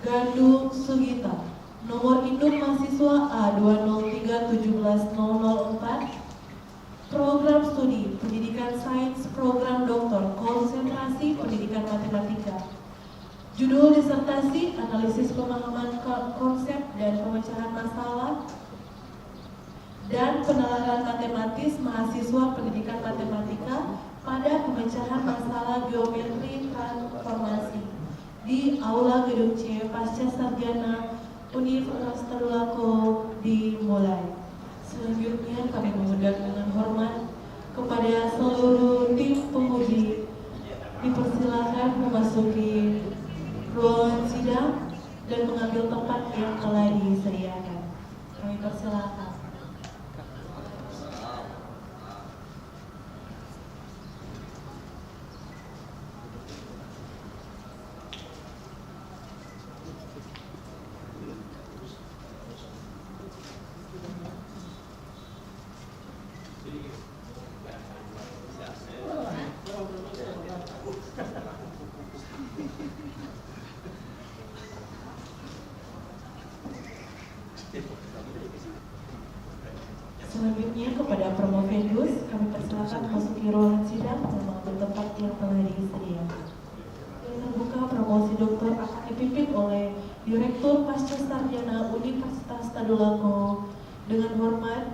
Gandung Sugita. Nomor induk mahasiswa A203-17004. Program studi Pendidikan Sains Program Doktor Konsentrasi Pendidikan Matematika. Judul disertasi Analisis Pemahaman Konsep dan Pemecahan Masalah dan Penalaran Matematis Mahasiswa Pendidikan Matematika pada Pemecahan Masalah Geometri Transformasi di Aula Gedung C Pasca Sarjana Universitas Tadulako dimulai. Selanjutnya kami mengundang dengan hormat kepada seluruh tim penguji dipersilakan memasuki ruangan sidang dan mengambil tempat yang telah disediakan. Kami persilakan. Selanjutnya kepada promovendus kami persilakan memasuki ruangan sidang dan mengambil tempat yang telah disediakan. Yang terbuka promosi doktor akan dipimpin oleh Direktur Pasca Sarjana Universitas Tadulako dengan hormat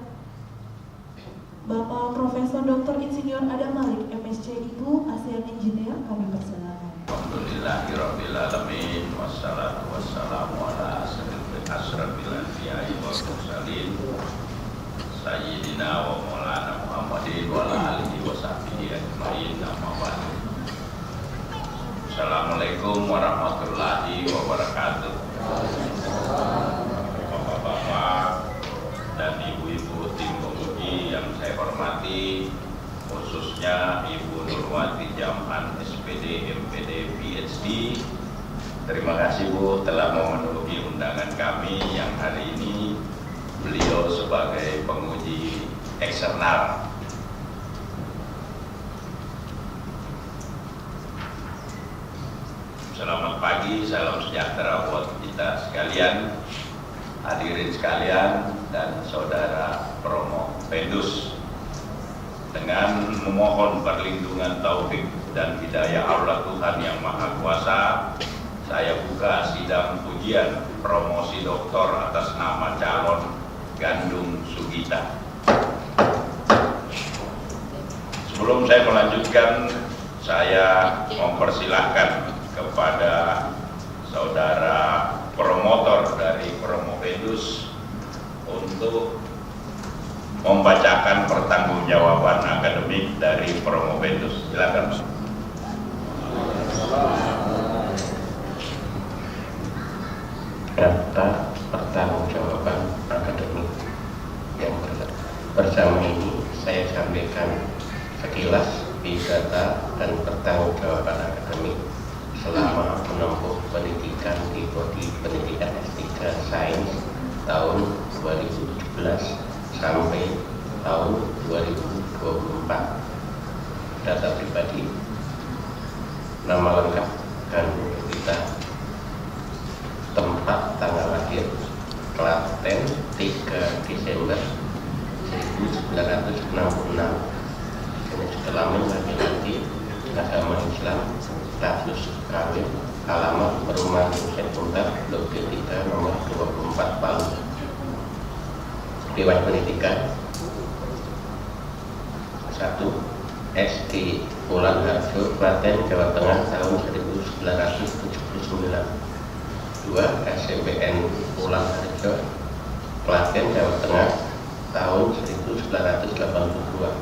Bapak Profesor Dr. Insinyur Adam Malik, MSc Ibu ASEAN Engineer, kami persilakan. Alhamdulillahirabbil alamin wassalatu wassalamu ala asyrafil anbiya'i wal mursalin Sayyidina wa maulana Muhammadin wa ala alihi wa sahbihi ajma'in, amma ba'du. Assalamualaikum warahmatullahi wabarakatuh. Bapak-bapak dan ibu-ibu tim penguji yang saya hormati, khususnya Ibu Nurwati Jamhan SPD, MPD, PhD. Terima kasih Bu telah memenuhi undangan kami yang hari ini beliau sebagai penguji eksternal. Selamat pagi, salam sejahtera buat kita sekalian, hadirin sekalian dan saudara promovendus. Dengan memohon perlindungan taufik dan hidayah Allah Tuhan Yang Maha Kuasa, saya buka sidang ujian promosi doktor atas nama calon Gandung Sugita. Sebelum saya melanjutkan, saya mempersilahkan kepada saudara promotor dari promovendus untuk membacakan pertanggungjawaban akademik dari promovendus. Silakan. Daftar pertanggungjawaban akademik yang bersama ini saya sampaikan sekilas biodata dan pertanggungjawaban akademik selama menempuh pendidikan di prodi pendidikan S3 Sains tahun 2017 sampai tahun 2024. Data pribadi, nama lengkap Gandung Sugita, tempat tanggal lahir Klaten 3 Desember 1966, jenis kelamin laki-laki, agama Islam, status kawin, alamat perumahan sekunder, Blok 3 nomor 24 Palu. Riwayat pendidikan 1. SD Pulang Harjo, Klaten, Jawa Tengah tahun 1979. 2. SMPN Pulang Harjo, Klaten, Jawa Tengah tahun 1982.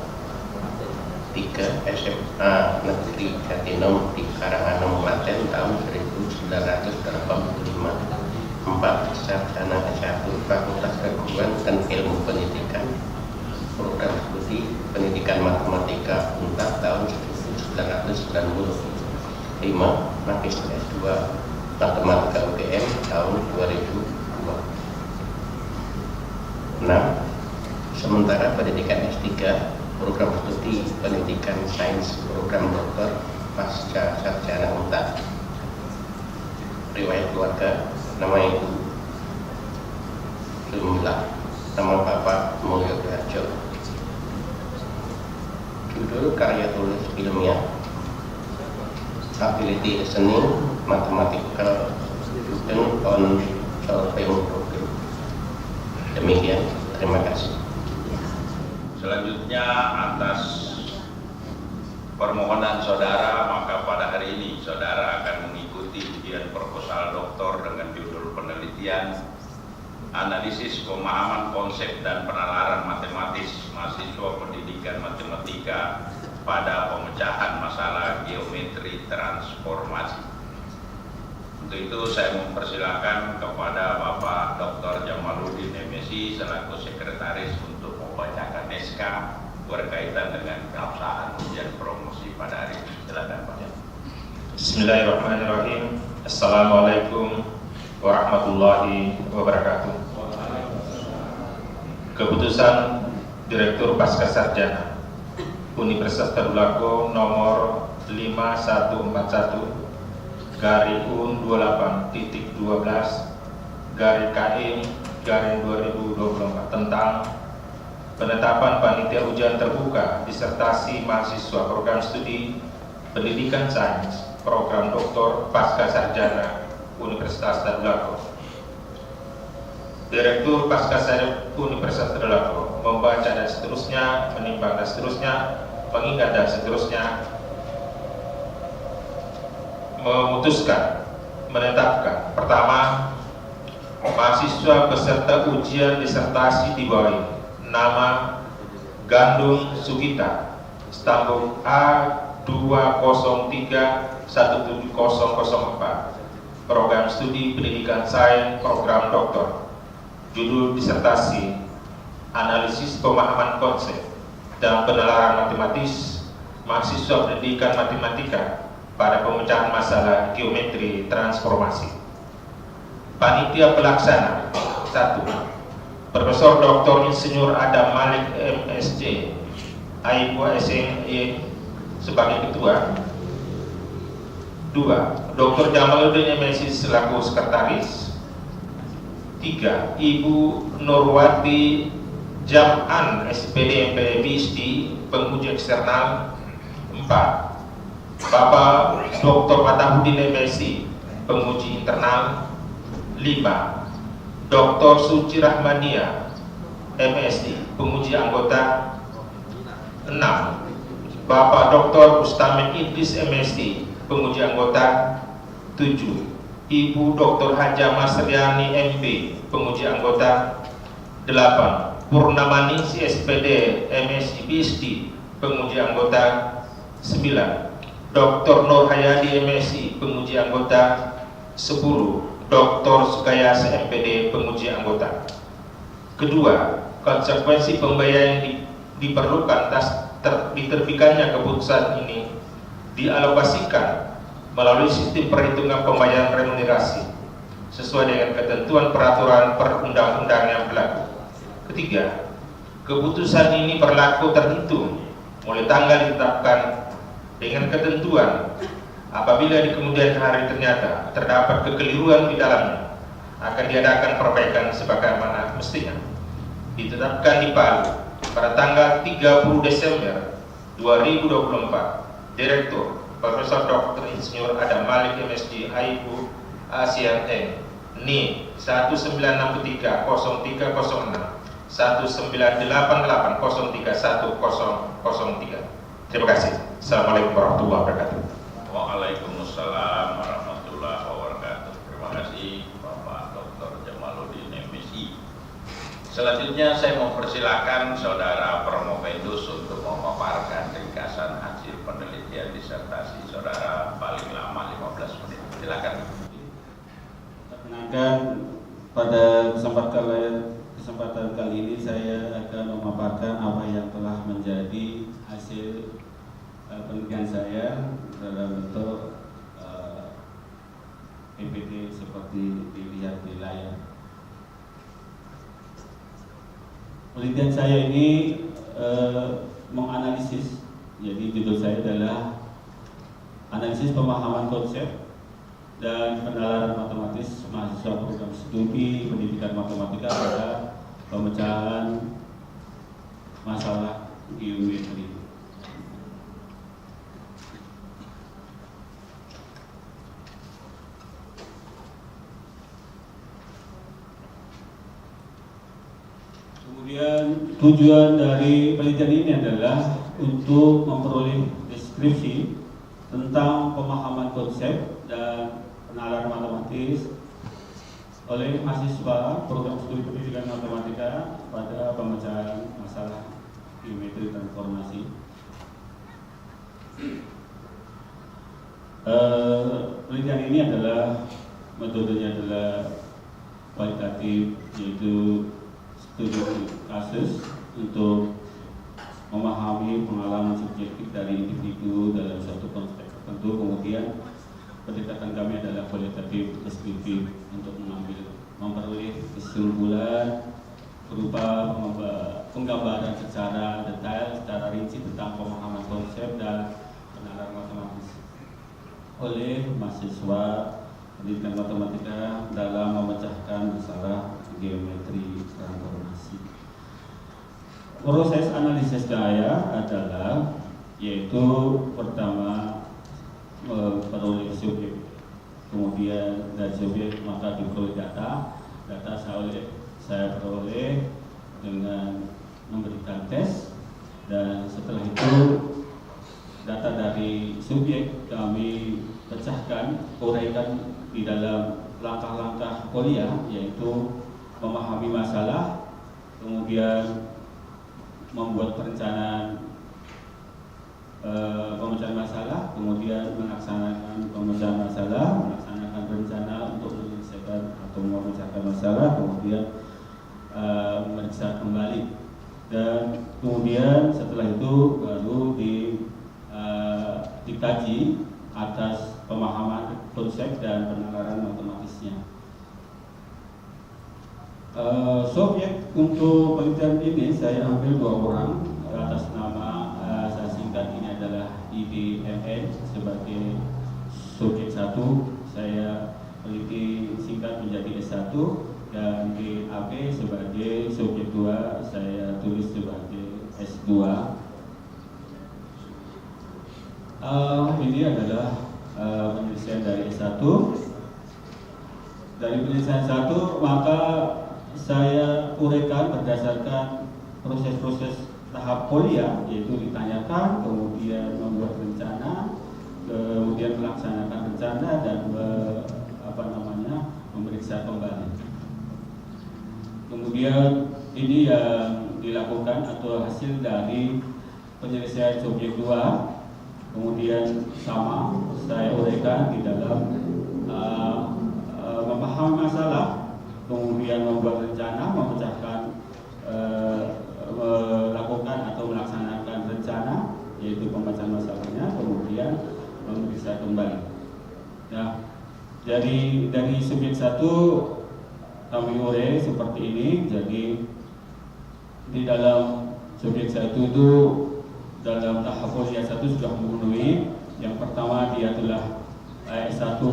3. SMA Negeri Jatinom di Karanganyar, Klaten tahun 1985. 4. Sarjana S1 Fakultas Keguruan dan Ilmu Pendidikan, Program Studi Pendidikan Matematika UNTAD tahun 1990. 5. Magister S2 Matematika UGM tahun 2002. 6. Sementara pendidikan S3 Program Studi Pendidikan Sains Program Doktor Pasca Sarjana UNTAD. Riwayat keluarga nama Ibu Lumilah, nama Bapak Mulyo Harjo. Judul karya tulis ilmiah Ability Listening Mathematical Student on Solving Problem. Demikian, terima kasih. Selanjutnya atas permohonan saudara, maka pada hari ini saudara akan mengikuti ujian proposal doktor dengan judul penelitian analisis pemahaman konsep dan penalaran matematis mahasiswa pendidikan matematika pada pemecahan masalah geometri transformasi. Untuk itu saya mempersilakan kepada Bapak Dr. Jamaluddin MSI selaku sekretaris untuk membacakan SK berkaitan dengan keabsahan ujian promosi pada hari ini. Silakan Pak. Bismillahirrahmanirrahim. Assalamualaikum warahmatullahi wabarakatuh. Keputusan Direktur Pascasarjana Universitas Tadulako nomor 5141/28.12/KE/2024 tentang penetapan panitia ujian terbuka disertasi mahasiswa program studi pendidikan sains program doktor Pascasarjana Universitas Tadulako. Direktur Pascasarjana Universitas Tadulako membaca dan seterusnya, menimbang dan seterusnya, mengingat dan seterusnya, memutuskan, menetapkan. Pertama, mahasiswa peserta ujian disertasi di bawah ini. Nama Gandung Sugita, stambuk A203-17004, program studi pendidikan sains program doktor. Judul disertasi analisis pemahaman konsep dan penalaran matematis mahasiswa pendidikan matematika pada pemecahan masalah geometri transformasi. Panitia pelaksana 1. Profesor Dr. Insinyur Adam Malik MSc, AIPU SME sebagai ketua. 2. Dr. Jamaluddin MSc selaku sekretaris. 3. Ibu Nurwati Jam'an SPD MPD PhD penguji eksternal. 4. Bapak Dr. Fatahudin MSc penguji internal. 5. Dr. Suci Rahmania MSc penguji anggota. 6. Bapak Dr. Ustamin Idris MSc penguji anggota. 7. Ibu Dr. Haja Masriani MP penguji anggota. 8. Purnamani SPD MSc PhD penguji anggota. 9. Dr. Nur Hayadi MSc penguji anggota. 10. Dr. Sukayas MPD penguji anggota. Kedua, konsekuensi pembayaran yang diperlukan atas diterbitkannya keputusan ini dialokasikan melalui sistem perhitungan pembayaran remunerasi sesuai dengan ketentuan peraturan perundang-undang yang berlaku. Ketiga, keputusan ini berlaku terhitung mulai tanggal ditetapkan dengan ketentuan apabila di kemudian hari ternyata terdapat kekeliruan di dalamnya akan diadakan perbaikan sebagaimana mestinya. Ditetapkan di Palu pada tanggal 30 Desember 2024. Direktur Profesor Dr. Insinyur Adam Malik MSc AIPU ASEAN N NI 19630306 1988031003. Terima kasih. Assalamualaikum warahmatullahi wabarakatuh. Waalaikumsalam warahmatullahi wabarakatuh. Terima kasih Bapak Dr. Jamaluddin MSI. Selanjutnya saya mempersilakan Saudara Promovendus untuk memaparkan ringkasan hasil penelitian disertasi Saudara paling lama 15 menit. Silakan. Perkenankan pada kesempatan kali ini saya akan memaparkan apa yang telah menjadi hasil penelitian saya dalam bentuk PPT seperti dilihat di layar. Penelitian saya ini menganalisis, jadi judul saya adalah analisis pemahaman konsep dan penalaran matematis mahasiswa studi pendidikan matematika pada pemecahan masalah geometri. Kemudian tujuan dari penelitian ini adalah untuk memperoleh deskripsi tentang pemahaman konsep dan penalaran matematis oleh mahasiswa program studi pendidikan matematika pada pemecahan masalah geometri transformasi. Penelitian ini adalah metodenya adalah kualitatif, yaitu studi kasus untuk memahami pengalaman subjektif dari individu dalam suatu konteks tertentu. Kemudian pendekatan kami adalah kualitatif deskriptif untuk memperoleh kesimpulan berupa penggambaran secara detail, secara rinci tentang pemahaman konsep dan penalaran matematis oleh mahasiswa pendidikan matematika dalam memecahkan masalah geometri transformasi. Proses analisis gaya adalah yaitu pertama memperoleh subjek, kemudian dari subjek maka diperoleh data saya peroleh dengan memberikan tes, dan setelah itu data dari subjek kami pecahkan, uraikan di dalam langkah-langkah kuliah, yaitu memahami masalah, kemudian membuat perencanaan pemecahan masalah, kemudian melaksanakan pemecahan masalah, melaksanakan rencana untuk menyelesaikan atau memecahkan masalah, kemudian memeriksa kembali, dan kemudian setelah itu baru dikaji atas pemahaman konsep dan penalaran matematisnya. Subjek untuk penelitian ini saya ambil 2 orang atas nama saya singkat ini adalah IDMN sebagai subjek 1, saya teliti singkat menjadi S1, dan DAP sebagai subjek 2 saya tulis sebagai S2. Ini adalah penelitian dari S1. Dari penelitian 1 maka saya uraikan berdasarkan proses-proses tahap kuliah, yaitu ditanyakan, kemudian membuat rencana, kemudian melaksanakan rencana, dan memeriksa kembali. Kemudian ini yang dilakukan atau hasil dari penyelesaian subjek 2, kemudian sama saya uraikan di dalam memahami masalah, kemudian membuat rencana, memecahkan, melakukan atau melaksanakan rencana, yaitu pemecahan masalahnya, kemudian memeriksa kembali. Nah, dari subjek 1 kami urai seperti ini. Jadi di dalam subjek 1 itu dalam tahap kuliah 1 sudah memenuhi. Yang pertama dia telah S1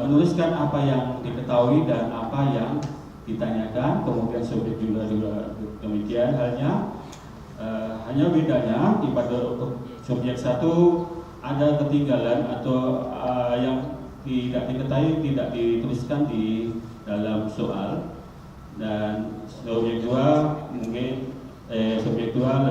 menuliskan apa yang diketahui dan apa yang ditanyakan, kemudian subjek juga demikian halnya. Hanya bedanya pada subjek 1 ada ketinggalan atau yang tidak diketahui tidak dituliskan di dalam soal, dan subjek 2 mungkin subjek 2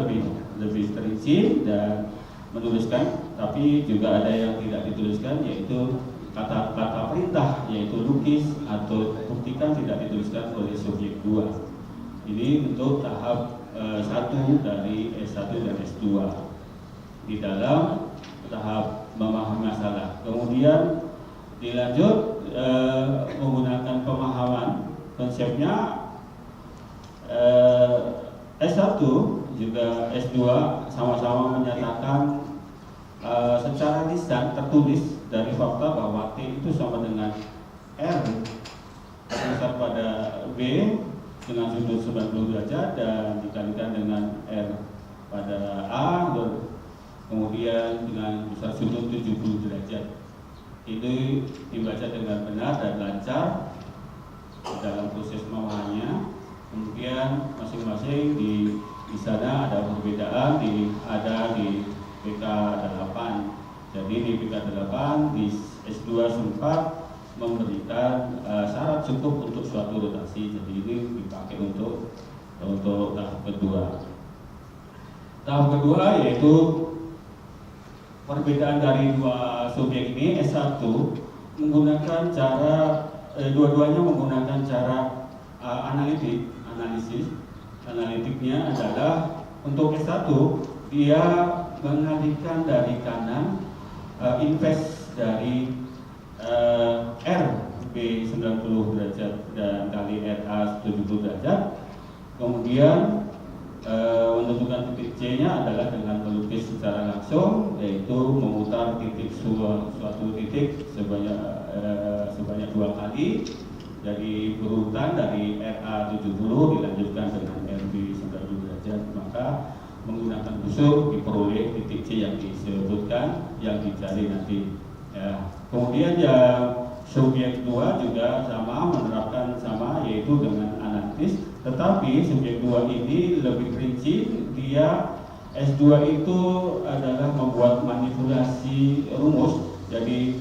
lebih terinci dan menuliskan, tapi juga ada yang tidak dituliskan, yaitu kata-kata perintah, yaitu lukis atau buktikan, tidak dituliskan oleh subjek 2. Ini untuk tahap 1 dari S1 dan S2 di dalam tahap memahami masalah. Kemudian dilanjut menggunakan pemahaman konsepnya. S1 juga S2 sama-sama menyatakan secara lisan tertulis dari fakta bahwa T itu sama dengan R berpusat pada B dengan sudut 90 derajat dan dikalikan dengan R pada A, kemudian dengan besar sudut 70 derajat. ini dibaca dengan benar dan lancar dalam proses pemahamannya. Kemudian masing-masing di sana ada perbedaan ada di PK8. Jadi di PK8 di S2 sempat memberikan syarat cukup untuk suatu rotasi. Jadi ini dipakai untuk tahap kedua. Tahap kedua yaitu perbedaan dari dua subjek ini. S1 menggunakan cara dua-duanya menggunakan cara analitiknya adalah untuk S1 dia mengalihkan dari kanan invest dari R B90 derajat dan kali RA 70 derajat. Kemudian menentukan titik C-nya adalah dengan melukis secara langsung, yaitu memutar suatu titik sebanyak 2 kali. Jadi berurutan dari RA 70 dilanjutkan dengan RB 90 derajat, maka menggunakan busur diperoleh titik C yang disebutkan yang dicari nanti. Ya. Kemudian yang subjek 2 juga sama, menerapkan sama, yaitu dengan analitis, tetapi subjek 2 ini lebih rinci. Dia S2 itu adalah membuat manipulasi rumus. Jadi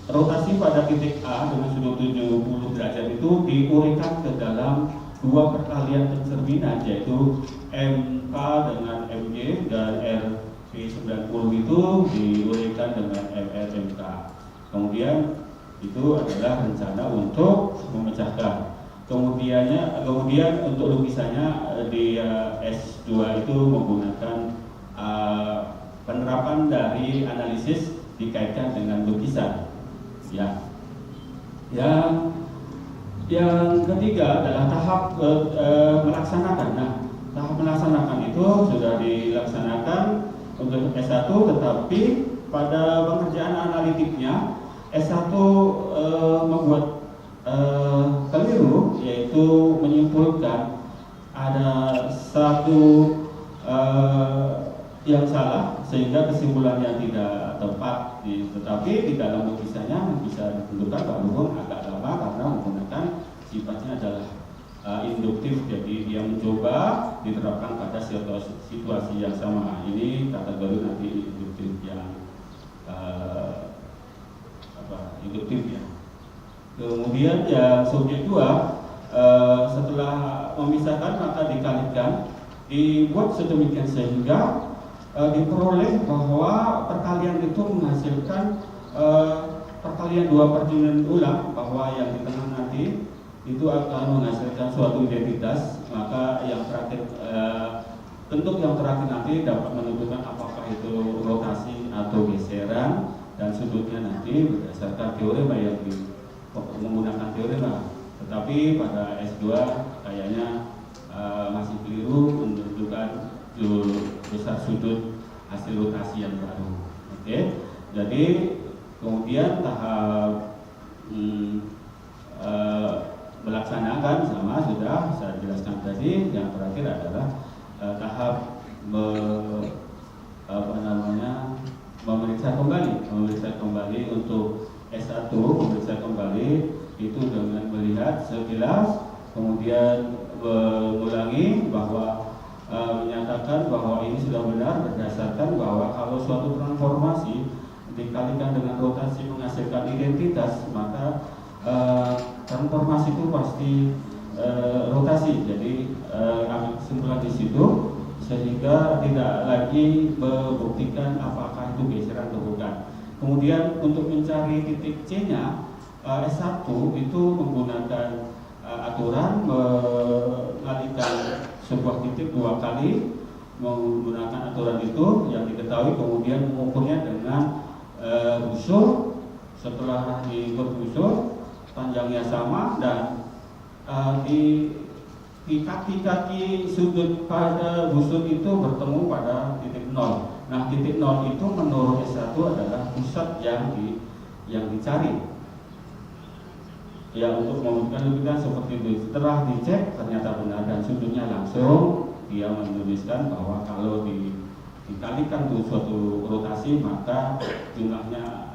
rotasi pada titik A dengan sudut 70 derajat itu diuraikan ke dalam dua perkalian pencerminan, yaitu MK dengan MJ dan RP90 itu diuraikan dengan MRMK. Kemudian itu adalah rencana untuk memecahkan. Kemudian untuk lukisannya di S2 itu menggunakan penerapan dari analisis dikaitkan dengan lukisan. Ya. Yang ketiga adalah tahap melaksanakan. Nah, tahap melaksanakan itu sudah dilaksanakan untuk S1, tetapi pada pengerjaan analitiknya S1 membuat keliru, yaitu menyimpulkan ada satu yang salah sehingga kesimpulannya tidak tepat, tetapi di dalam lukisannya bisa ditentukan walaupun agak lama karena menggunakan sifatnya adalah induktif. Jadi dia mencoba diterapkan pada situasi yang sama. Ini kategori nanti induktif yang induktif ya. Kemudian yang subjek 2 setelah memisahkan maka dikalikan, dibuat sedemikian sehingga diperoleh bahwa perkalian itu menghasilkan perkalian 2 perjalanan ulang, bahwa yang di tengah nanti itu akan menghasilkan suatu identitas. Maka yang terakhir bentuk yang terakhir nanti dapat menentukan apakah itu rotasi atau geseran, dan sudutnya nanti berdasarkan teorema yang menggunakan teorema. Tetapi pada S2 kayaknya masih keliru menentukan besar sudut hasil rotasi yang baru. Oke. Jadi kemudian tahap melaksanakan sama sudah saya jelaskan tadi. Yang terakhir adalah tahap memeriksa kembali untuk S1, memeriksa kembali itu dengan melihat sekilas, kemudian mengulangi bahwa menyatakan bahwa ini sudah benar berdasarkan bahwa kalau suatu transformasi dikalikan dengan rotasi menghasilkan identitas, maka transformasi itu pasti rotasi. Jadi ambil kesimpulan di situ sehingga tidak lagi membuktikan apakah itu geseran atau bukan. Kemudian untuk mencari titik C-nya, S1 itu menggunakan aturan mengalihkan sebuah titik 2 kali menggunakan aturan itu yang diketahui, kemudian mengukurnya dengan busur. Setelah diberbusur panjangnya sama, dan di kaki-kaki sudut pada busur itu bertemu pada titik 0. Nah, titik 0 itu menurut S1 adalah pusat yang dicari. Ya, untuk membuktikan lukisan seperti itu. Setelah dicek ternyata benar dan sudutnya langsung, dia menuliskan bahwa kalau dikalikan tuh suatu rotasi maka jumlahnya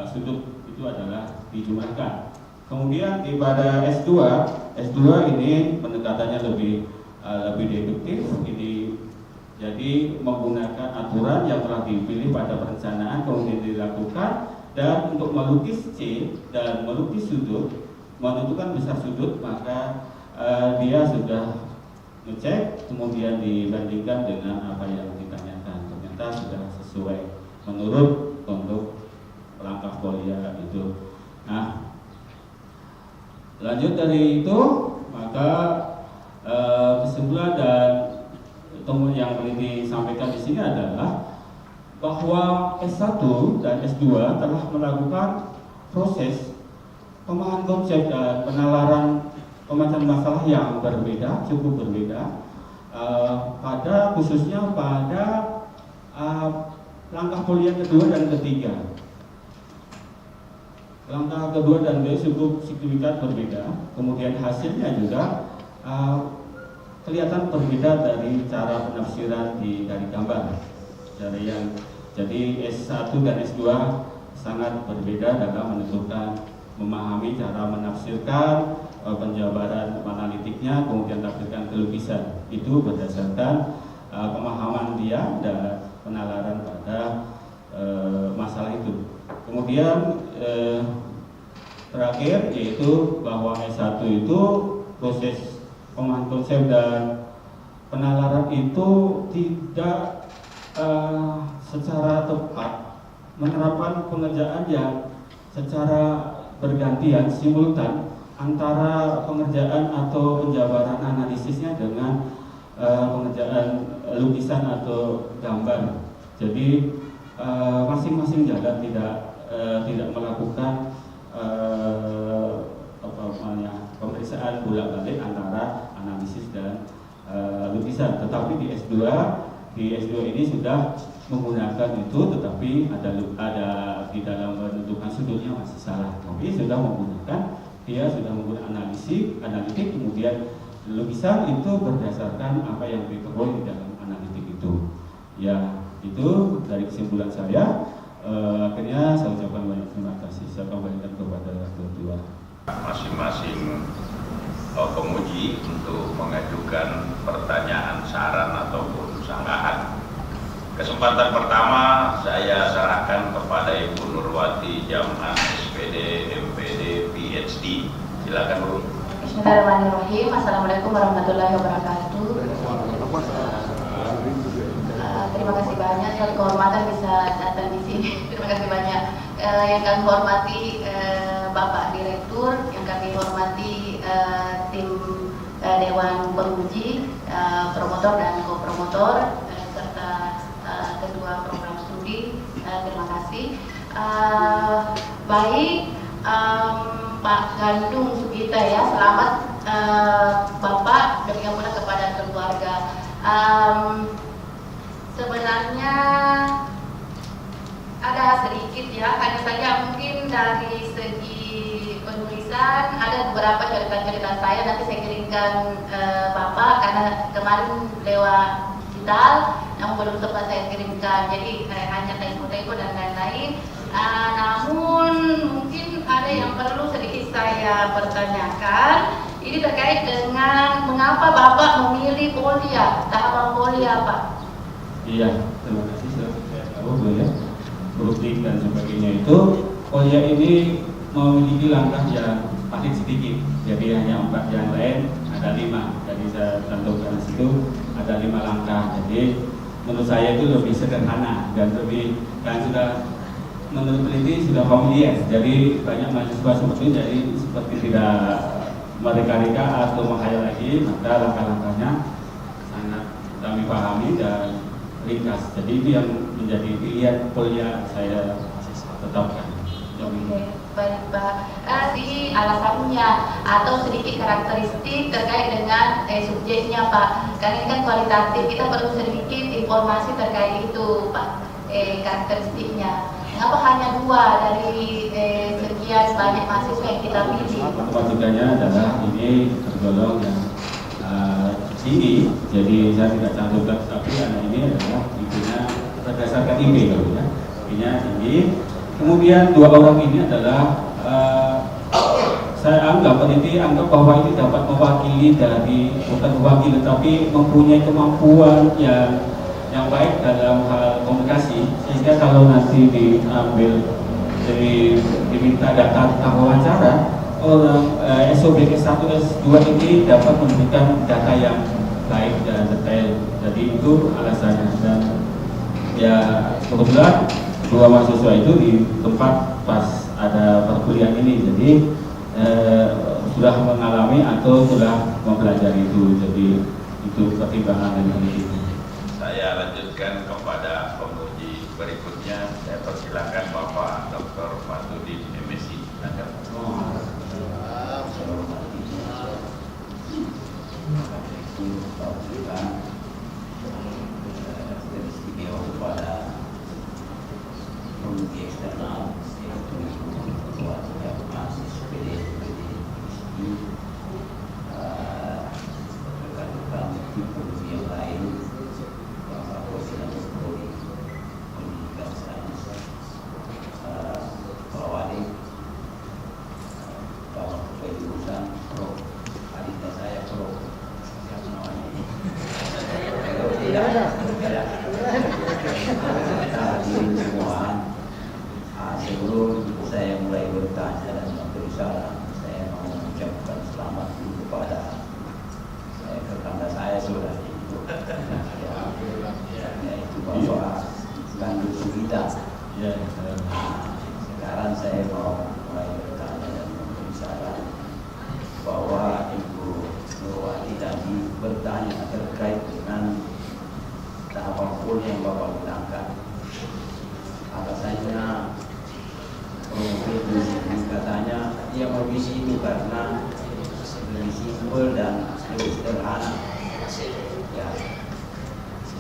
sudut itu adalah dijumatkan. Kemudian pada S2 ini pendekatannya lebih deduktif. Ini jadi menggunakan aturan yang telah dipilih pada perencanaan kemudian dilakukan, dan untuk melukis C dan melukis sudut, menentukan besar sudut, maka dia sudah ngecek kemudian dibandingkan dengan apa yang ditanyakan, ternyata sudah sesuai menurut untuk langkah Polya itu. Nah, lanjut dari itu, maka kesimpulan dan temuan yang peneliti sampaikan di sini adalah bahwa S1 dan S2 telah melakukan proses pemahaman konsep dan penalaran pemahaman masalah yang berbeda, cukup berbeda, pada khususnya pada langkah Polya kedua dan ketiga. Langkah kedua dan ketiga cukup signifikan berbeda, kemudian hasilnya juga kelihatan berbeda dari cara penafsiran dari gambar. Jadi S1 dan S2 sangat berbeda dalam menentukan, memahami cara menafsirkan, penjabaran analitiknya, kemudian tafsirkan ke lukisan. Itu berdasarkan pemahaman dia dan penalaran pada masalah itu. Kemudian terakhir yaitu bahwa S1 itu proses pemahaman konsep dan penalaran itu tidak secara tepat menerapkan pengerjaan yang secara bergantian, simultan antara pengerjaan atau penjabaran analisisnya dengan pengerjaan lukisan atau gambar. Jadi masing-masing jalan tidak melakukan pemeriksaan bolak-balik antara analisis dan lukisan. Tetapi di S2 ini sudah menggunakan itu, tetapi ada di dalam menentukan sudutnya masih salah. Tapi sudah menggunakan analitik, kemudian lukisan itu berdasarkan apa yang diperoleh di dalam analitik itu. Ya, itu dari kesimpulan saya. Akhirnya saya ucapkan banyak terima kasih. Saya kembalikan kepada ketua. Masing-masing penguji untuk mengajukan pertanyaan, saran ataupun sanggahan. Kesempatan pertama saya serahkan kepada Ibu Nurwati Jam'an, SPD, MPD, PhD. Silakan Bu. Bismillahirrahmanirrahim. Assalamualaikum warahmatullahi wabarakatuh. Terima kasih banyak, sekali kehormatan bisa datang di sini. Terima kasih banyak. Yang kami hormati Bapak Direktur, yang kami hormati tim Dewan Penguji, promotor dan kopromotor, serta ketua program studi. Terima kasih. Baik, Pak Gandung Sugita ya, selamat Bapak, demikian pula kepada keluarga. Sebenarnya ada sedikit ya, hanya saja mungkin dari segi penulisan ada beberapa cerita-cerita saya, nanti saya kirimkan Bapak karena kemarin lewat digital, namun belum sempat saya kirimkan, jadi hanya typo-typo dan lain-lain. Namun mungkin ada yang perlu sedikit saya pertanyakan. Ini terkait dengan mengapa Bapak memilih Polya, tahapan Polya Pak? Iya, terima kasih. Saya tahu ya, produktif dan sebagainya itu. Polya ini memiliki langkah yang paling sedikit, jadi hanya 4, yang lain ada 5. Jadi saya cantumkan di situ ada 5 langkah. Jadi menurut saya itu lebih sederhana dan sudah menurut peneliti sudah familiar. Jadi banyak mahasiswa seperti ini, jadi seperti tidak mereka-reka atau menghayal lagi, maka langkah-langkahnya sangat kami pahami dan ringkas. Jadi itu yang menjadi pilihan Polya saya tetapkan. Oke, baik Pak. Di alasannya atau sedikit karakteristik terkait dengan subjeknya Pak. Karena ini kan kualitatif, kita perlu sedikit informasi terkait itu Pak. Karakteristiknya. Mengapa hanya 2 dari sekian banyak mahasiswa yang kita pilih? Matematikanya adalah ini tergolong yang tinggi, jadi saya tidak cantumkan, tapi anak ini adalah IP-nya berdasarkan IP kalau ya, IP-nya tinggi, Kemudian dua orang ini adalah saya anggap bahwa ini dapat mewakili dari, bukan mewakili tapi mempunyai kemampuan yang baik dalam hal komunikasi, sehingga kalau nanti diminta data wawancara, orang SOB S1 S2 ini dapat memberikan data yang baik dan detail. Jadi itu alasannya. Dan ya kebetulan dua mahasiswa itu di tempat pas ada perkuliahan ini, jadi sudah mengalami atau sudah mempelajari itu, jadi itu pertimbangan dari itu. Saya lanjutkan kepada penguji berikutnya. Saya persilakan Bapak Dr. Masudi MSI. Kepada penguji eksternal yaitu ketua setiap mahasiswa rekan-rekan penguji yang lain, Bapak Presiden Jokowi Pendidikan Sains, Pak Wali, Bapak Kependudukan, Prof. Adita saya Prof. Siapa namanya? Tidak. Hadirin semua, sebelum saya mulai bertanya dan memberi saran, saya mau mengucapkan selamat dulu kepada tetangga saya sudah yaitu Bapak Gandu Sugita. Sekarang saya mau mulai bertanya dan memberi saran bahwa Ibu Nurwati tadi bertanya terkait dengan apapun yang Bapak bilangkan. Alasannya katanya dia merevisi itu karena lebih simpel dan lebih sederhana. Ya,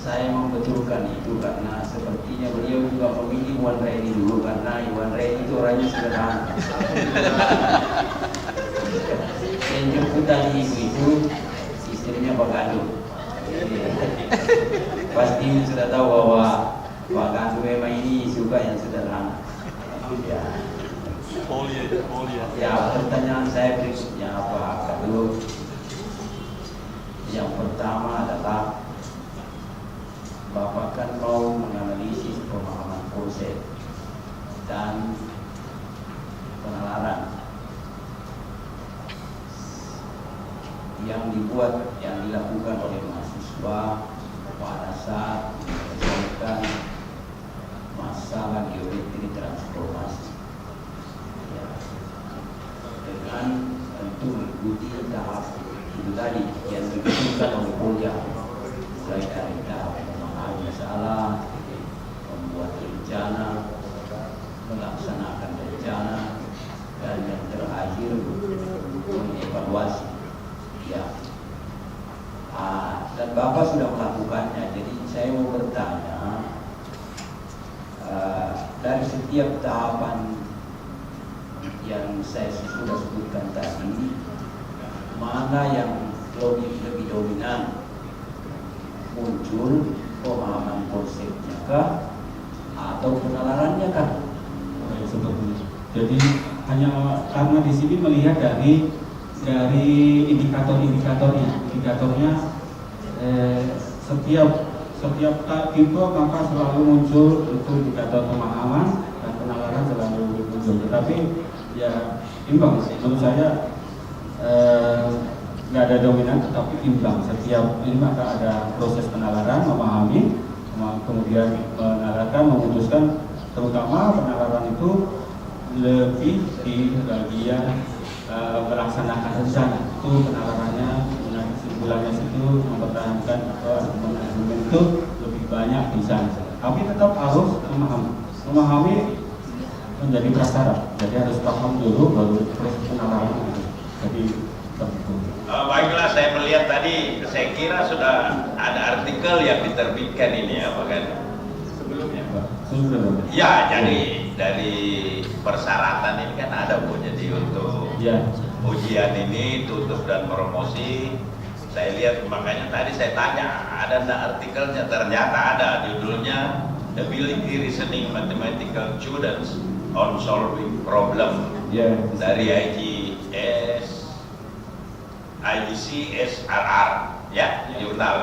saya membetulkan itu karena sepertinya beliau juga memilih Iwan Reni dulu karena Iwan Reni itu orangnya sederhana. Yang jemput tadi itu istrinya Pak Gandu. Pasti sudah tahu bahwa Pak Gandu memang ini suka yang sederhana. Ya, pertanyaan saya berikutnya Pak Gandu. Yang pertama adalah Bapak kan mau menganalisis pemahaman konsep dan penalaran yang dilakukan oleh mahasiswa pada saat menyelesaikan masalah geometri transformasi, ya, dengan tentu mengikuti tahap itu tadi yang ditentukan oleh kuliah, mulai dari tahap memahami masalah, membuat rencana, melaksanakan rencana, dan yang terakhir mengevaluasi. Ya. Dan Bapak sudah melakukannya, jadi saya mau bertanya dari setiap tahapan yang saya sudah sebutkan tadi, mana yang lebih dominan muncul pemahaman konsepnya kah atau penalarannya kah? Seperti itu. Jadi hanya karena di sini melihat dari indikatornya setiap tipe maka selalu muncul itu indikator pemahaman dan penalaran selalu muncul, tetapi ya imbang menurut saya, nggak ada dominan tetapi imbang. Setiap ini maka ada proses penalaran, memahami, kemudian menalarkan, memutuskan, terutama penalaran itu lebih di bagian melaksanakan rencana. Itu penalarannya, kesimpulannya itu mempertahankan argumen itu lebih banyak bisa. Tapi tetap harus memahami menjadi prasyarat. Jadi harus paham dulu baru terus penalaran. Jadi tertentu. Baiklah, saya melihat tadi, saya kira sudah ada artikel yang diterbitkan ini ya, Pak Gandu. Sebelumnya, Pak. Ya, jadi dari persyaratan ini kan ada Bu. Jadi untuk ujian ini tutup dan promosi, saya lihat makanya tadi saya tanya ada enggak artikelnya, ternyata ada, judulnya Ability Reasoning Mathematical Students on solving problem dari IGCSRR ya, jurnal.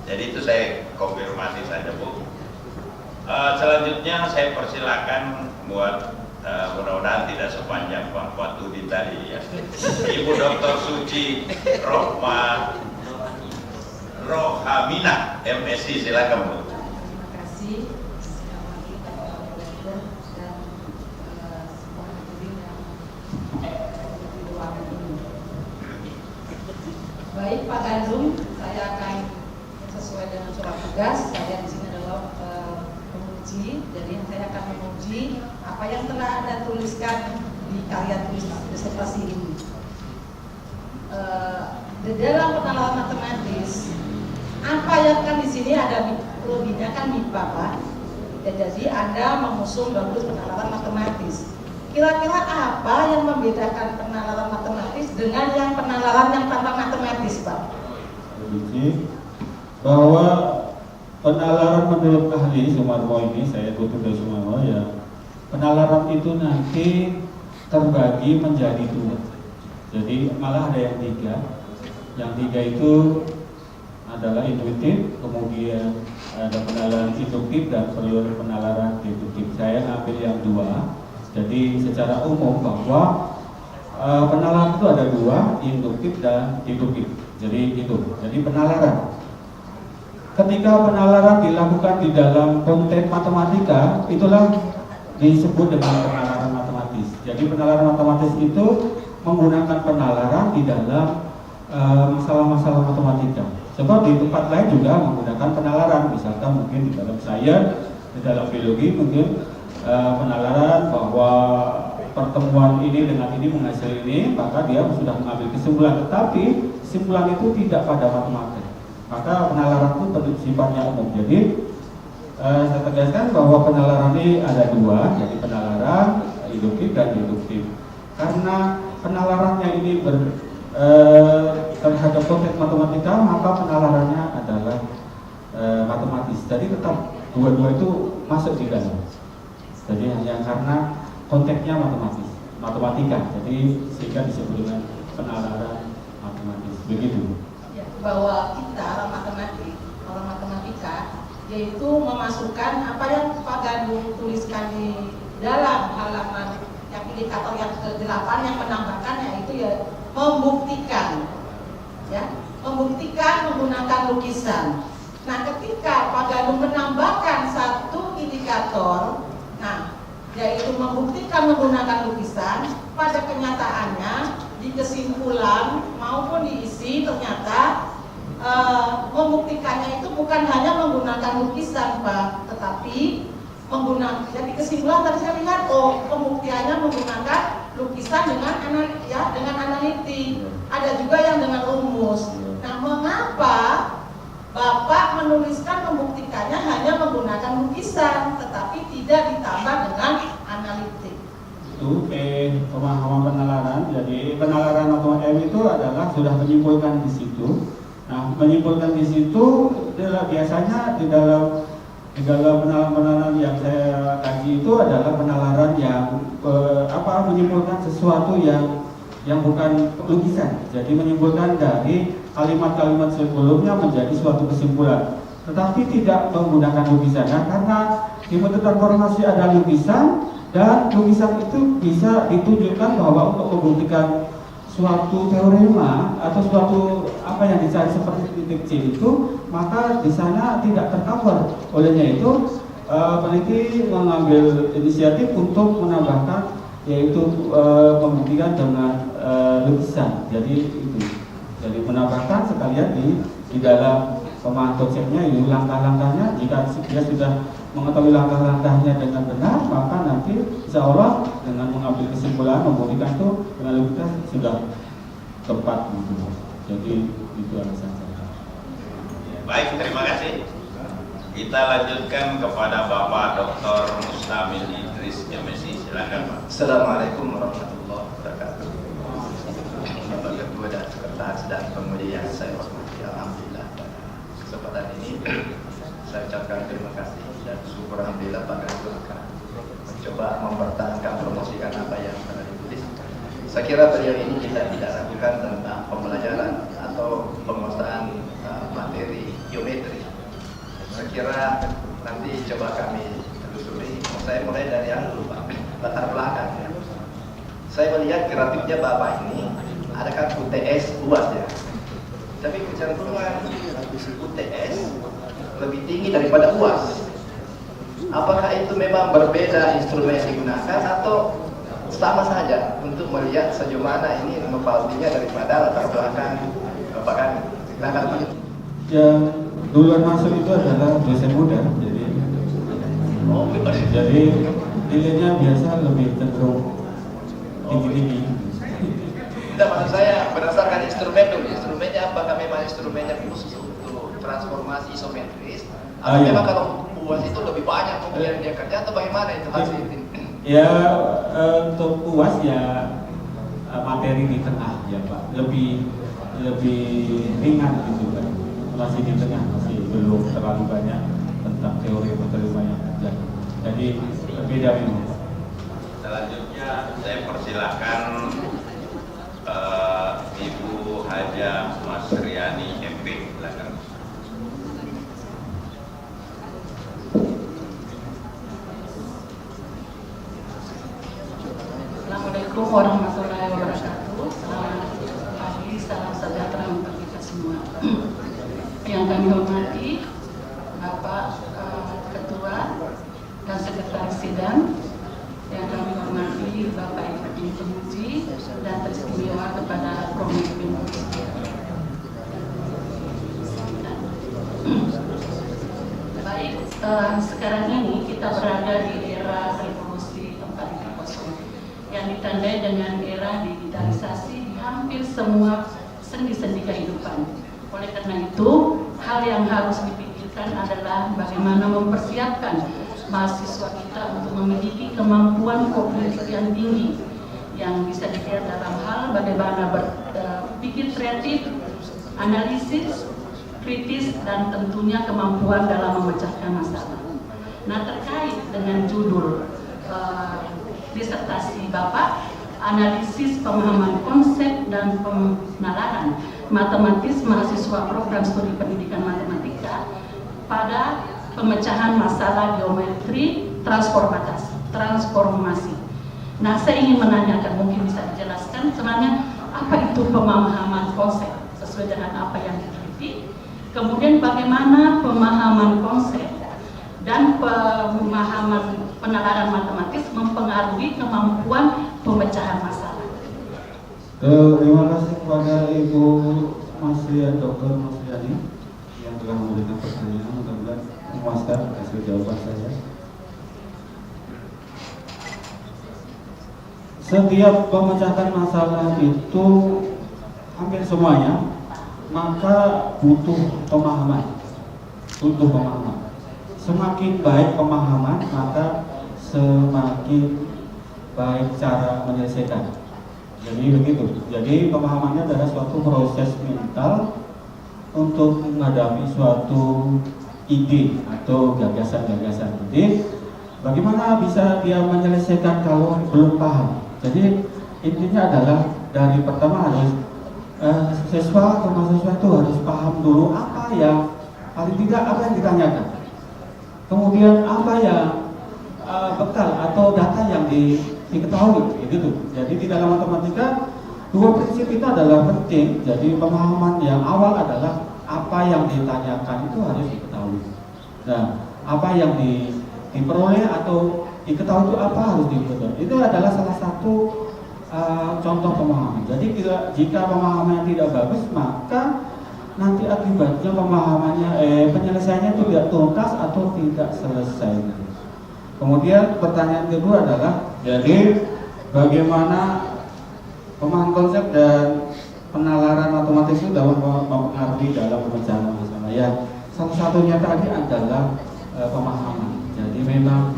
Jadi itu saya konfirmasi saja, Bu. Selanjutnya saya persilakan buat mudah-mudahan tidak sepanjang Pak Watudi tadi ya, Ibu Dr. Suci Rohamina, MSc, silakan, Bu. Terima kasih. Baik Pak Gandum, saya akan sesuai dengan surat tugas. Saya di sini adalah penguji, jadi saya akan menguji apa yang telah Anda tuliskan di karya tulis disertasi ini. Di dalam penalaran matematis, apa yang kan di sini ada prodinya kan MIPA, Pak. Ya, jadi Anda mengusung bagus penalaran matematis. Kira-kira apa yang membedakan penalaran matematis dengan yang penalaran yang tanpa matematis, Pak? Bahwa penalaran menurut ahli Sumarmo ini, saya kutip dari Sumarmo ya, penalaran itu nanti terbagi menjadi 2. Jadi malah ada yang 3. Yang 3 itu adalah intuitif, kemudian ada penalaran induktif dan penalaran deduktif. Saya ngambil yang 2. Jadi secara umum bahwa penalaran itu ada 2, induktif dan deduktif. Jadi itu. Jadi penalaran. Ketika penalaran dilakukan di dalam konteks matematika, itulah disebut dengan penalaran matematis. Jadi penalaran matematis itu menggunakan penalaran di dalam masalah-masalah matematika. Sebab di tempat lain juga menggunakan penalaran, misalkan mungkin di dalam sains, di dalam biologi mungkin penalaran bahwa pertemuan ini dengan ini menghasilkan ini, maka dia sudah mengambil kesimpulan. Tetapi kesimpulan itu tidak pada matematika. Maka penalaran itu sifatnya umum. Jadi saya tegaskan bahwa penalaran ini ada 2, jadi penalaran induktif dan deduktif. Karena penalarannya ini terhadap konteks matematika, maka penalarannya adalah matematis. Jadi tetap dua-dua itu masuk di dalam. Jadi hanya karena konteksnya matematika, jadi sehingga disebut dengan penalaran matematis. Begitu. Ya, bahwa kita orang matematika, yaitu memasukkan apa yang Pak Gandum tuliskan di dalam halaman yang indikator yang ke-8 yang menambahkan, yaitu ya membuktikan, ya, membuktikan menggunakan lukisan. Nah, ketika Pak Gandum menambahkan satu indikator, yaitu membuktikan menggunakan lukisan, pada kenyataannya di kesimpulan maupun di isi ternyata membuktikannya itu bukan hanya menggunakan lukisan, Pak, tetapi menggunakan. Jadi kesimpulan tadi saya lihat, pembuktiannya menggunakan lukisan dengan analitik. Ada juga yang dengan rumus. Nah, mengapa Bapak menuliskan membuktikannya hanya menggunakan lukisan, tetapi tidak ditambah dengan analitik? Itu pemahaman penalaran. Jadi penalaran atau M itu adalah sudah menyimpulkan di situ. Nah, menyimpulkan di situ adalah biasanya di dalam penalaran yang saya kaji itu adalah penalaran yang menyimpulkan sesuatu yang bukan lukisan. Jadi menyimpulkan dari kalimat-kalimat sebelumnya menjadi suatu kesimpulan, tetapi tidak menggunakan lukisan. Nah, karena di metode transformasi ada lukisan, dan lukisan itu bisa ditunjukkan bahwa untuk membuktikan suatu teorema atau suatu apa yang dicari seperti titik C itu, maka di sana tidak tercover. Olehnya itu peneliti mengambil inisiatif untuk menambahkan, yaitu membuktikan dengan lukisan. Jadi itu. Jadi menambahkan sekalian di dalam pemahaman konsepnya itu langkah-langkahnya. Jika dia sudah mengetahui langkah-langkahnya dengan benar, maka nanti insya Allah dengan mengambil kesimpulan membuktikan itu dengan logika sudah tepat gitu. Jadi itu alasan saya. Baik, terima kasih. Kita lanjutkan kepada Bapak Dr. Mustamil Idris, MSc. Silakan, Pak. Assalamualaikum warahmatullahi wabarakatuh. Bapak Ketua dan Sekretaris dan penguji yang saya hormati, alhamdulillah pada kesempatan ini saya ucapkan terima kasih dan syukur alhamdulillah Pak Ketua mencoba Saya kira beliau ini kita tidak ragukan tentang pembelajaran atau penguasaan materi geometri. Saya kira nanti coba kami telusuri. Saya mulai dari yang dulu Pak, latar belakang ya. Saya melihat grafiknya Bapak ini ada kan UTS UAS ya. Tapi kecenderungan UTS lebih tinggi daripada UAS. Apakah itu memang berbeda instrumen yang digunakan atau sama saja untuk melihat sejauh mana ini membautinya daripada latar belakang Bapak kami? Silakan Pak. Yang duluan masuk itu adalah dosen muda, jadi nilainya biasa lebih cenderung tinggi-tinggi. Tidak, maksud saya berdasarkan instrumen dulu. Instrumennya apakah memang instrumennya khusus untuk transformasi isometris? Atau memang kalau UAS itu lebih banyak mungkin dia kerja atau bagaimana itu hasil ini? Ya untuk UAS ya materi di tengah ya Pak, lebih ringan gitu kan, masih di tengah, masih belum terlalu banyak tentang teori penerima yang ada. Jadi berbeda memang. Selanjutnya saya persilahkan Ibu Haja Mas Riani MP, silakan. Assalamualaikum warahmatullahi wabarakatuh. Selamat pagi, salam sejahtera untuk kita semua. Yang kami hormati Bapak Ketua dan Sekretaris Sidang, yang kami hormati Bapak Ibu Pemuji dan teristimewa kepada Promovindo. Baik, sekarang ini kita berada di era revolusi 4.0 yang ditandai dengan era digitalisasi di hampir semua sendi-sendi kehidupan. Oleh karena itu, hal yang harus dipikirkan adalah bagaimana mempersiapkan mahasiswa kita untuk memiliki kemampuan kognitif yang tinggi yang bisa dilihat dalam hal bagaimana berpikir kreatif, analisis, kritis, dan tentunya kemampuan dalam memecahkan masalah. Nah, terkait dengan judul disertasi Bapak, analisis pemahaman konsep dan penalaran matematis mahasiswa program studi pendidikan matematika pada pemecahan masalah geometri transformasi. Nah, saya ingin menanyakan, mungkin bisa dijelaskan sebenarnya apa itu pemahaman konsep sesuai dengan apa yang diteliti, kemudian bagaimana pemahaman konsep dan pemahaman penalaran matematis mempengaruhi kemampuan pemecahan masalah. Terima kasih kepada Ibu Dr. Mas Riani yang telah memberikan pertanyaan, mudah-mudahan memuaskan hasil jawaban saya. Setiap pemecahkan masalah itu hampir semuanya maka butuh pemahaman. Semakin baik pemahaman, maka semakin baik cara menyelesaikan. Jadi begitu. Jadi pemahamannya adalah suatu proses mental untuk menghadapi suatu ide atau gagasan-gagasan. Jadi bagaimana bisa dia menyelesaikan kalau belum paham? Jadi intinya adalah dari pertama harus siswa atau mahasiswa itu harus paham dulu apa yang paling tidak apa yang ditanyakan. Kemudian apa yang bekal atau data yang diketahui, gitu. Jadi di dalam matematika dua prinsip itu adalah penting. Jadi pemahaman yang awal adalah apa yang ditanyakan itu harus diketahui. Nah, apa yang diperoleh atau diketahui itu apa harus diketahui. Itu adalah salah satu contoh pemahaman. Jadi jika pemahamannya tidak bagus, maka nanti akibatnya penyelesaiannya tidak tuntas atau tidak selesai. Kemudian pertanyaan kedua adalah, jadi bagaimana pemahaman konsep dan penalaran matematis itu dapat mempengaruhi dalam pemecahan masalah? Ya, salah satunya tadi adalah pemahaman. Jadi memang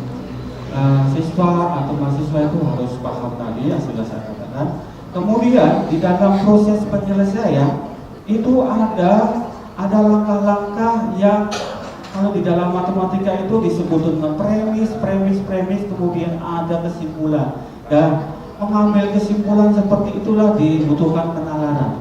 siswa atau mahasiswa itu harus paham tadi yang sudah saya katakan. Kemudian di dalam proses penyelesaian itu ada langkah-langkah yang kalau di dalam matematika itu disebut dengan premis, kemudian ada kesimpulan dan mengambil kesimpulan seperti itulah dibutuhkan penalaran.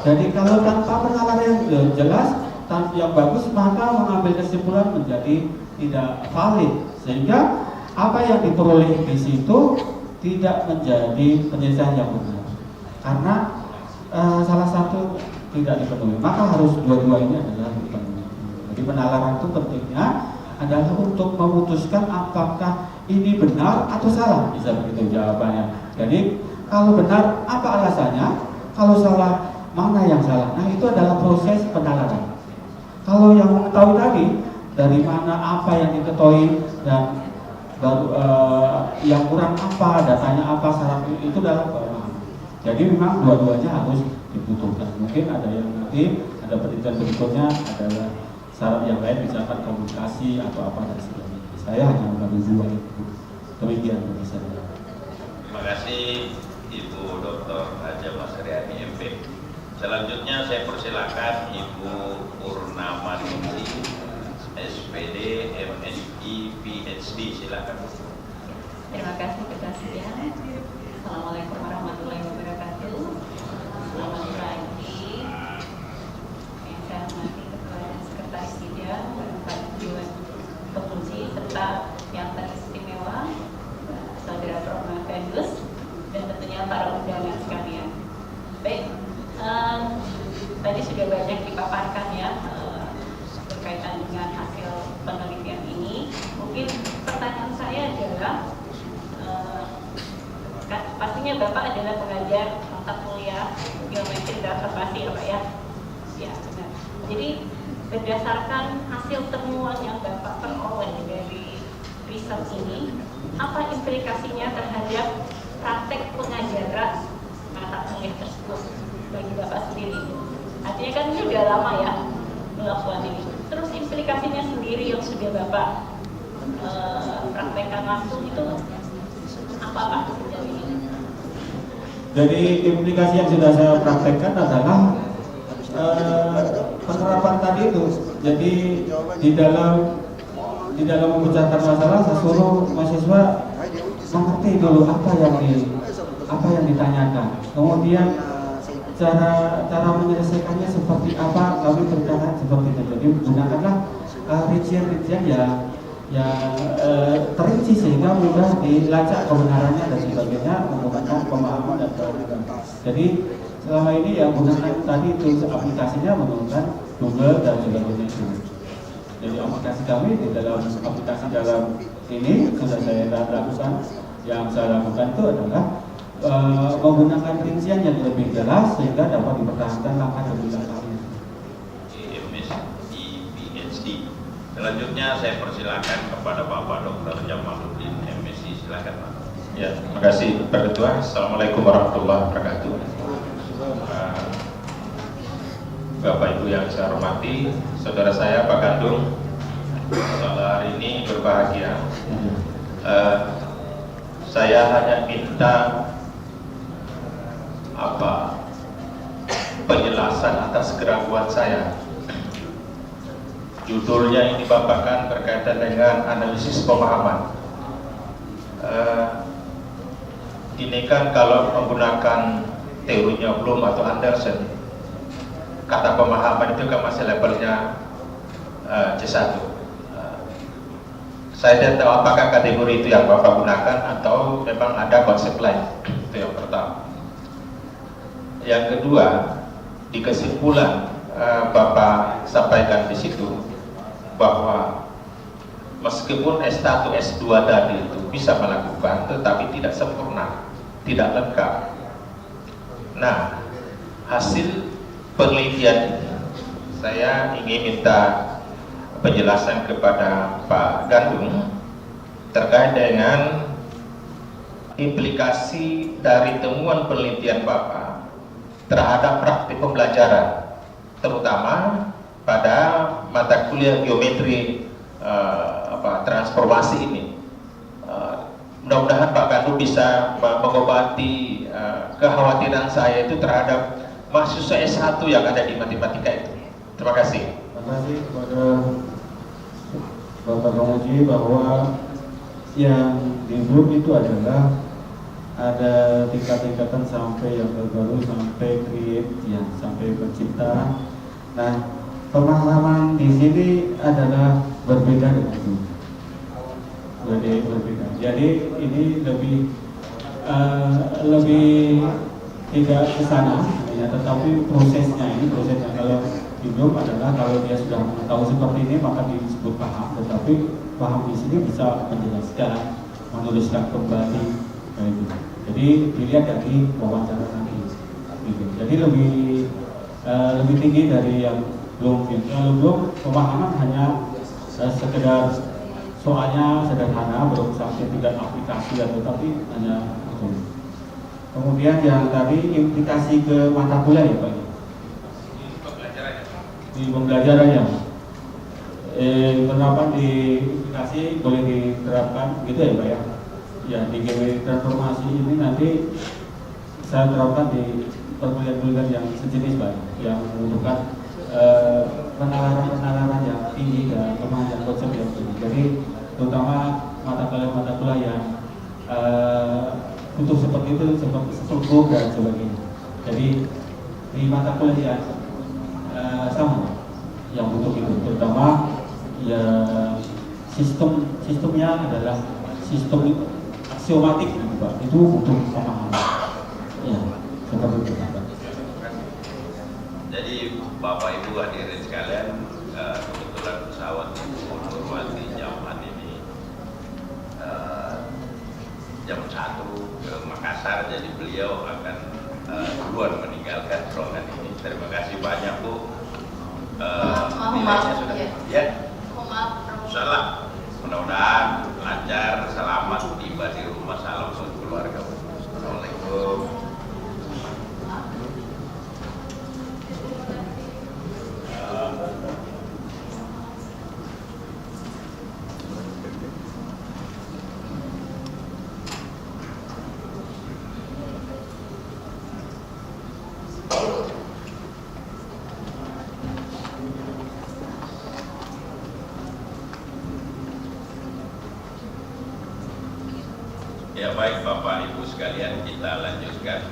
Jadi kalau tanpa penalaran yang jelas, yang bagus, maka mengambil kesimpulan menjadi tidak valid, sehingga apa yang diperoleh di situ tidak menjadi penyelesaian yang benar, karena salah satu tidak dipenuhi, maka harus dua-dua ini adalah dipenuhi. Jadi penalaran itu pentingnya adalah untuk memutuskan apakah ini benar atau salah, bisa begitu jawabannya. Jadi kalau benar apa alasannya, kalau salah mana yang salah. Nah, itu adalah proses penalaran. Kalau yang mengetahui tadi dari mana apa yang diketahui dan baru yang kurang apa, datanya apa, syarat itu dalam pemahaman. Jadi memang dua-duanya harus dibutuhkan. Mungkin ada yang nanti ada penelitian berikutnya adalah syarat yang lain, misalkan komunikasi atau apa dan sebagainya. Saya hanya membagi dua itu. Demikian dari saya. Terima kasih Ibu Dr. Haja Masriani MP. Selanjutnya saya persilakan Ibu Purnama Ningsi, SPD, MSI, PhD. Silakan. Terima kasih Presiden. Assalamualaikum warahmatullahi wabarakatuh. Selamat pagi. Yang saya hormati Ketua dan Sekretaris Bidang, Pak Dewan Pengungsi, serta yang teristimewa, Saudara Prof. Fendus, dan tentunya para undangan sekalian. Baik, tadi sudah banyak dipaparkan ya berkaitan dengan hasil penelitian ini. Mungkin pertanyaan saya adalah, pastinya Bapak adalah pengajar mata kuliah geometri dan observasi ya Pak ya? Ya benar. Jadi berdasarkan hasil temuan yang Bapak peroleh dari riset ini, apa implikasinya terhadap praktek pengajaran mata kuliah tersebut bagi Bapak sendiri? Artinya kan ini sudah lama ya melakukan ini. Terus implikasinya sendiri yang sudah Bapak praktekkan langsung itu apa Pak dari ini? Jadi implikasi yang sudah saya praktekkan adalah penerapan tadi itu. Jadi di dalam membicarakan masalah, saya suruh mahasiswa mengerti dulu apa yang ditanyakan. Kemudian cara menyelesaikannya seperti apa, kami berkata seperti itu. Jadi gunakanlah rincian-rincian yang terinci sehingga mudah dilacak kebenarannya dan sebagainya, menggunakan pemahaman dan pengetahuan. Jadi selama ini yang gunakan tadi itu aplikasinya menggunakan Google dan sebagainya itu. Jadi aplikasi kami di dalam aplikasi dalam ini sudah saya lakukan. Yang saya lakukan itu adalah menggunakan rincian yang lebih jelas sehingga dapat dipertahankan langkah demi langkahnya. MSI, PhD. Selanjutnya saya persilakan kepada Bapak Dr. Jamaluddin, MSI. Silakan Pak. Ya, terima kasih Pak Ketua. Assalamualaikum warahmatullahi wabarakatuh. Bapak Ibu yang saya hormati, saudara saya Pak Gandung, pada hari ini berbahagia. Saya hanya minta penjelasan atas keraguan saya. Judulnya ini Bapak kan berkaitan dengan analisis pemahaman. Ini kan kalau menggunakan teorinya Bloom atau Anderson, kata pemahaman itu kan masih levelnya C1. Saya tidak tahu apakah kategori itu yang Bapak gunakan atau memang ada konsep lain. Itu yang pertama. Yang kedua, di kesimpulan Bapak sampaikan di situ bahwa meskipun S1, S2 tadi itu bisa melakukan, tetapi tidak sempurna, tidak lengkap. Nah, hasil penelitian ini saya ingin minta penjelasan kepada Pak Gandung terkait dengan implikasi dari temuan penelitian Bapak terhadap praktik pembelajaran, terutama pada mata kuliah geometri transformasi ini. Mudah-mudahan Pak Gandung bisa mengobati kekhawatiran saya itu terhadap mahasiswa S1 yang ada di matematika itu. Terima kasih. Terima kasih kepada Bapak Penguji bahwa yang di Bloom itu adalah ada tingkat-tingkatan sampai yang baru sampai create, ya, sampai pencipta. Nah, pemahaman di sini adalah berbeda dengan itu. Berbeda. Jadi ini lebih tidak ke sana, ya, tetapi prosesnya kalau hidup adalah kalau dia sudah tahu seperti ini maka disebut paham, tetapi paham di sini bisa menjelaskan, menuliskan kembali, kayak gitu. Jadi dilihat dari wawancara nanti, gitu. Jadi lebih tinggi dari yang belum. Kalau belum, pemahaman hanya sekedar soalnya sederhana, belum sampai tidak aplikasi, tetapi hanya itu. Kemudian yang tadi implikasi ke mata kuliah ya Pak? Di pembelajarannya. Penerapan di implikasi boleh diterapkan gitu ya Pak ya? Ya, di GW transformasi ini nanti saya terapkan di perkuliahan yang sejenis Pak, yang membutuhkan penalaran yang tinggi dan pemahaman konsep yang tinggi. Jadi terutama mata kuliah yang untuk seperti itu, seperti struktur dan sebagainya. Jadi di mata kuliah yang sama yang butuh itu, terutama ya sistemnya adalah sistem aksiomatik gitu Pak. Itu butuh pemahaman. Ya, seperti itu Pak. Jadi Bapak Ibu hadirin sekalian, kebetulan pesawat Ibu Nurwati Jaman ini jam 1 ke Makassar, jadi beliau akan duluan meninggalkan ruangan ini. Terima kasih banyak Bu. Nilainya sudah ya. Salam. Mudah-mudahan lancar, selamat tiba di rumah. Salam buat keluarga. Assalamualaikum. Ya baik Bapak Ibu sekalian, kita lanjutkan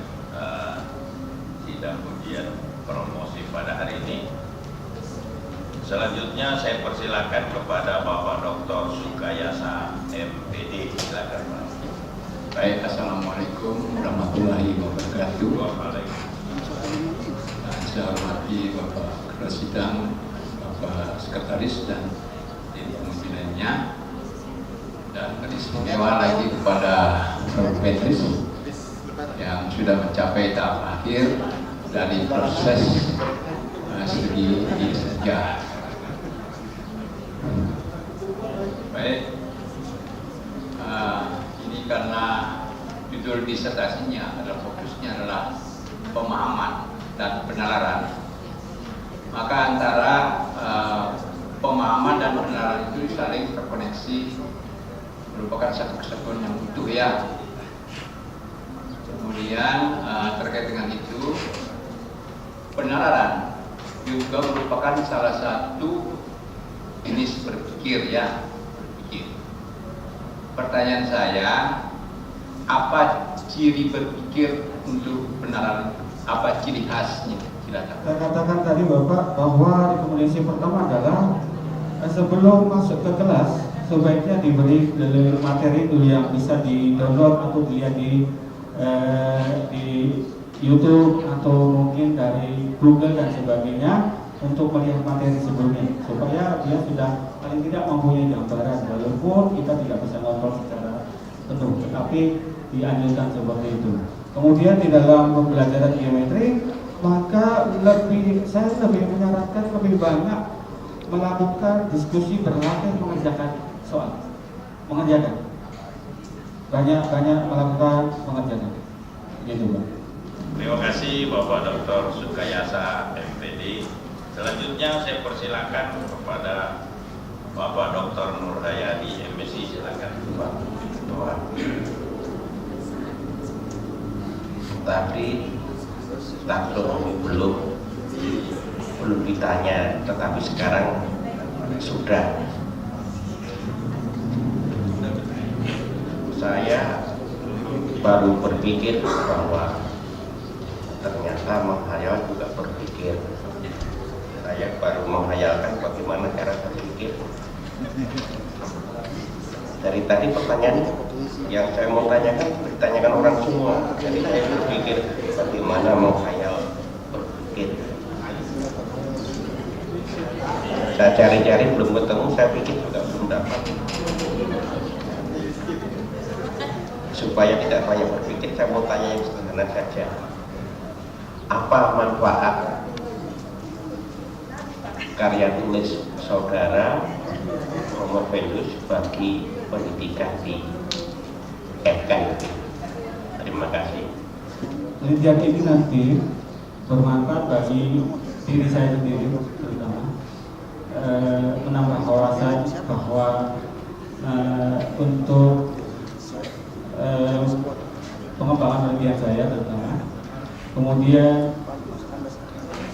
sidang ujian promosi pada hari ini. Selanjutnya saya persilakan kepada Bapak Dr. Sukayasa MPD. Silakan Pak. Baik, Assalamualaikum warahmatullahi wabarakatuh. Saya hormati Bapak Ketua Sidang, Bapak Sekretaris dan tim penguji lainnya. Dan istimewa lagi kepada Prof. Petris yang sudah mencapai tahap akhir dari proses studi ijazah. Baik, ini karena judul disertasinya adalah fokusnya adalah pemahaman dan penalaran, maka antara pemahaman dan penalaran itu saling terkoneksi, merupakan satu kesatuan yang utuh ya. Kemudian terkait dengan itu, penalaran juga merupakan salah satu jenis berpikir ya. Pertanyaan saya, apa ciri berpikir untuk penalaran? Apa ciri khasnya? Silakan. Saya katakan tadi Bapak bahwa rekomendasi pertama adalah sebelum masuk ke kelas sebaiknya diberi materi dulu yang bisa di-download atau dilihat di YouTube atau mungkin dari Google dan sebagainya untuk melihat materi sebelumnya supaya dia sudah paling tidak mempunyai gambaran, walaupun kita tidak bisa nonton secara penuh, tetapi dianjurkan seperti itu. Kemudian di dalam pembelajaran geometri maka saya lebih menyarankan lebih banyak melakukan diskusi berlatih mengerjakan soal, banyak melakukan pengerjaan, gitu Pak. Terima kasih Bapak Dr. Sukayasa MPD. Selanjutnya saya persilakan kepada Bapak Dr. Nurhayadi MSI. Silakan Pak Ketua. Tadi langsung belum ditanya, tetapi sekarang sudah. Saya baru berpikir bahwa ternyata menghayal juga berpikir. Saya baru menghayalkan bagaimana cara berpikir. Dari tadi pertanyaan yang saya mau tanyakan ditanyakan orang semua. Jadi saya berpikir bagaimana menghayal berpikir. Saya cari-cari belum ketemu, saya pikir juga belum dapat. Supaya tidak banyak berpikir, saya mau tanya yang sederhana saja. Apa manfaat karya tulis saudara Romo Pendus bagi pendidikan di FK? Terima kasih. Penelitian ini nanti bermanfaat bagi diri saya sendiri, terutama menambah wawasan bahwa untuk pengembangan penelitian saya terutama. Kemudian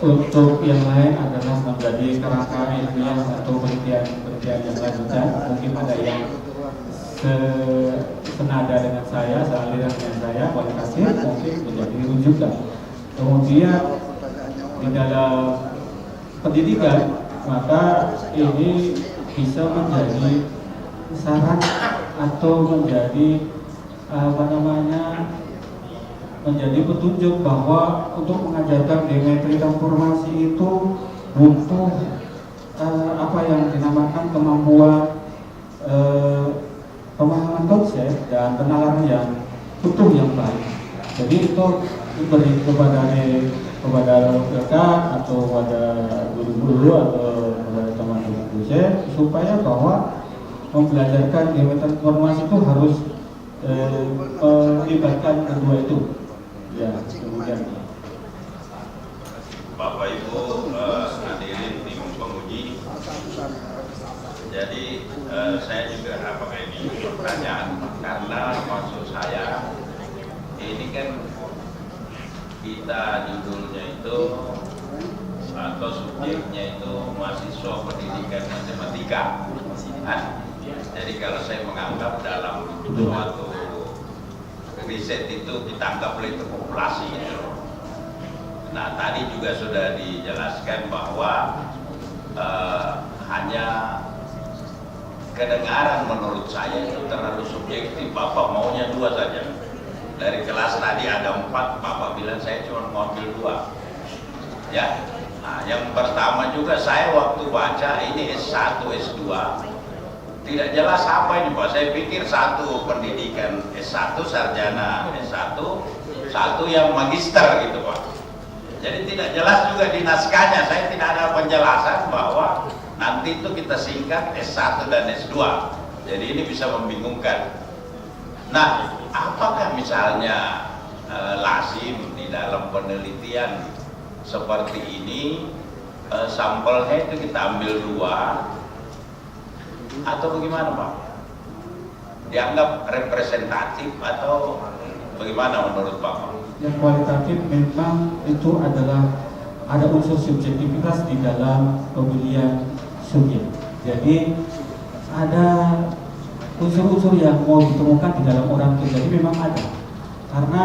untuk yang lain adalah menjadi kerangka ilmiah atau penelitian yang lanjutan. Mungkin ada yang senada dengan saya, sealiran dengan saya, kualitatif mungkin menjadi rujukan. Kemudian di dalam pendidikan, maka ini bisa menjadi saran atau menjadi menjadi petunjuk bahwa untuk mengajarkan geometri transformasi itu butuh apa yang dinamakan kemampuan pemahaman konsep dan penalaran yang utuh yang baik. Jadi itu diberi kepada rekan atau kepada guru-guru atau kepada teman-teman dosen supaya bahwa membelajarkan geometri transformasi itu harus melibatkan kedua itu. Ya, kemudian Bapak Ibu hadirin tim penguji. Jadi saya juga apakah ini pertanyaan karena maksud saya ini kan kita judulnya itu atau subjeknya itu mahasiswa pendidikan matematika. Jadi kalau saya menganggap dalam suatu riset itu ditangkap oleh itu populasi gitu. Nah tadi juga sudah dijelaskan bahwa hanya kedengaran menurut saya itu terlalu subjektif. Bapak maunya 2 saja. Dari kelas tadi ada 4, Bapak bilang saya cuma mau ambil 2. Ya. Nah, yang pertama juga saya waktu baca ini S1, S2 tidak jelas apa ini Pak. Saya pikir satu pendidikan S1, sarjana S1, satu yang magister gitu Pak. Jadi tidak jelas juga di naskahnya. Saya tidak ada penjelasan bahwa nanti itu kita singkat S1 dan S2. Jadi ini bisa membingungkan. Nah, apakah misalnya lazim di dalam penelitian seperti ini sampelnya itu kita ambil 2 atau bagaimana Pak? Dianggap representatif atau bagaimana menurut Bapak? Yang kualitatif memang itu adalah ada unsur subjektivitas di dalam pemilihan subjek. Jadi ada unsur-unsur yang mau ditemukan di dalam orang itu. Jadi memang ada. Karena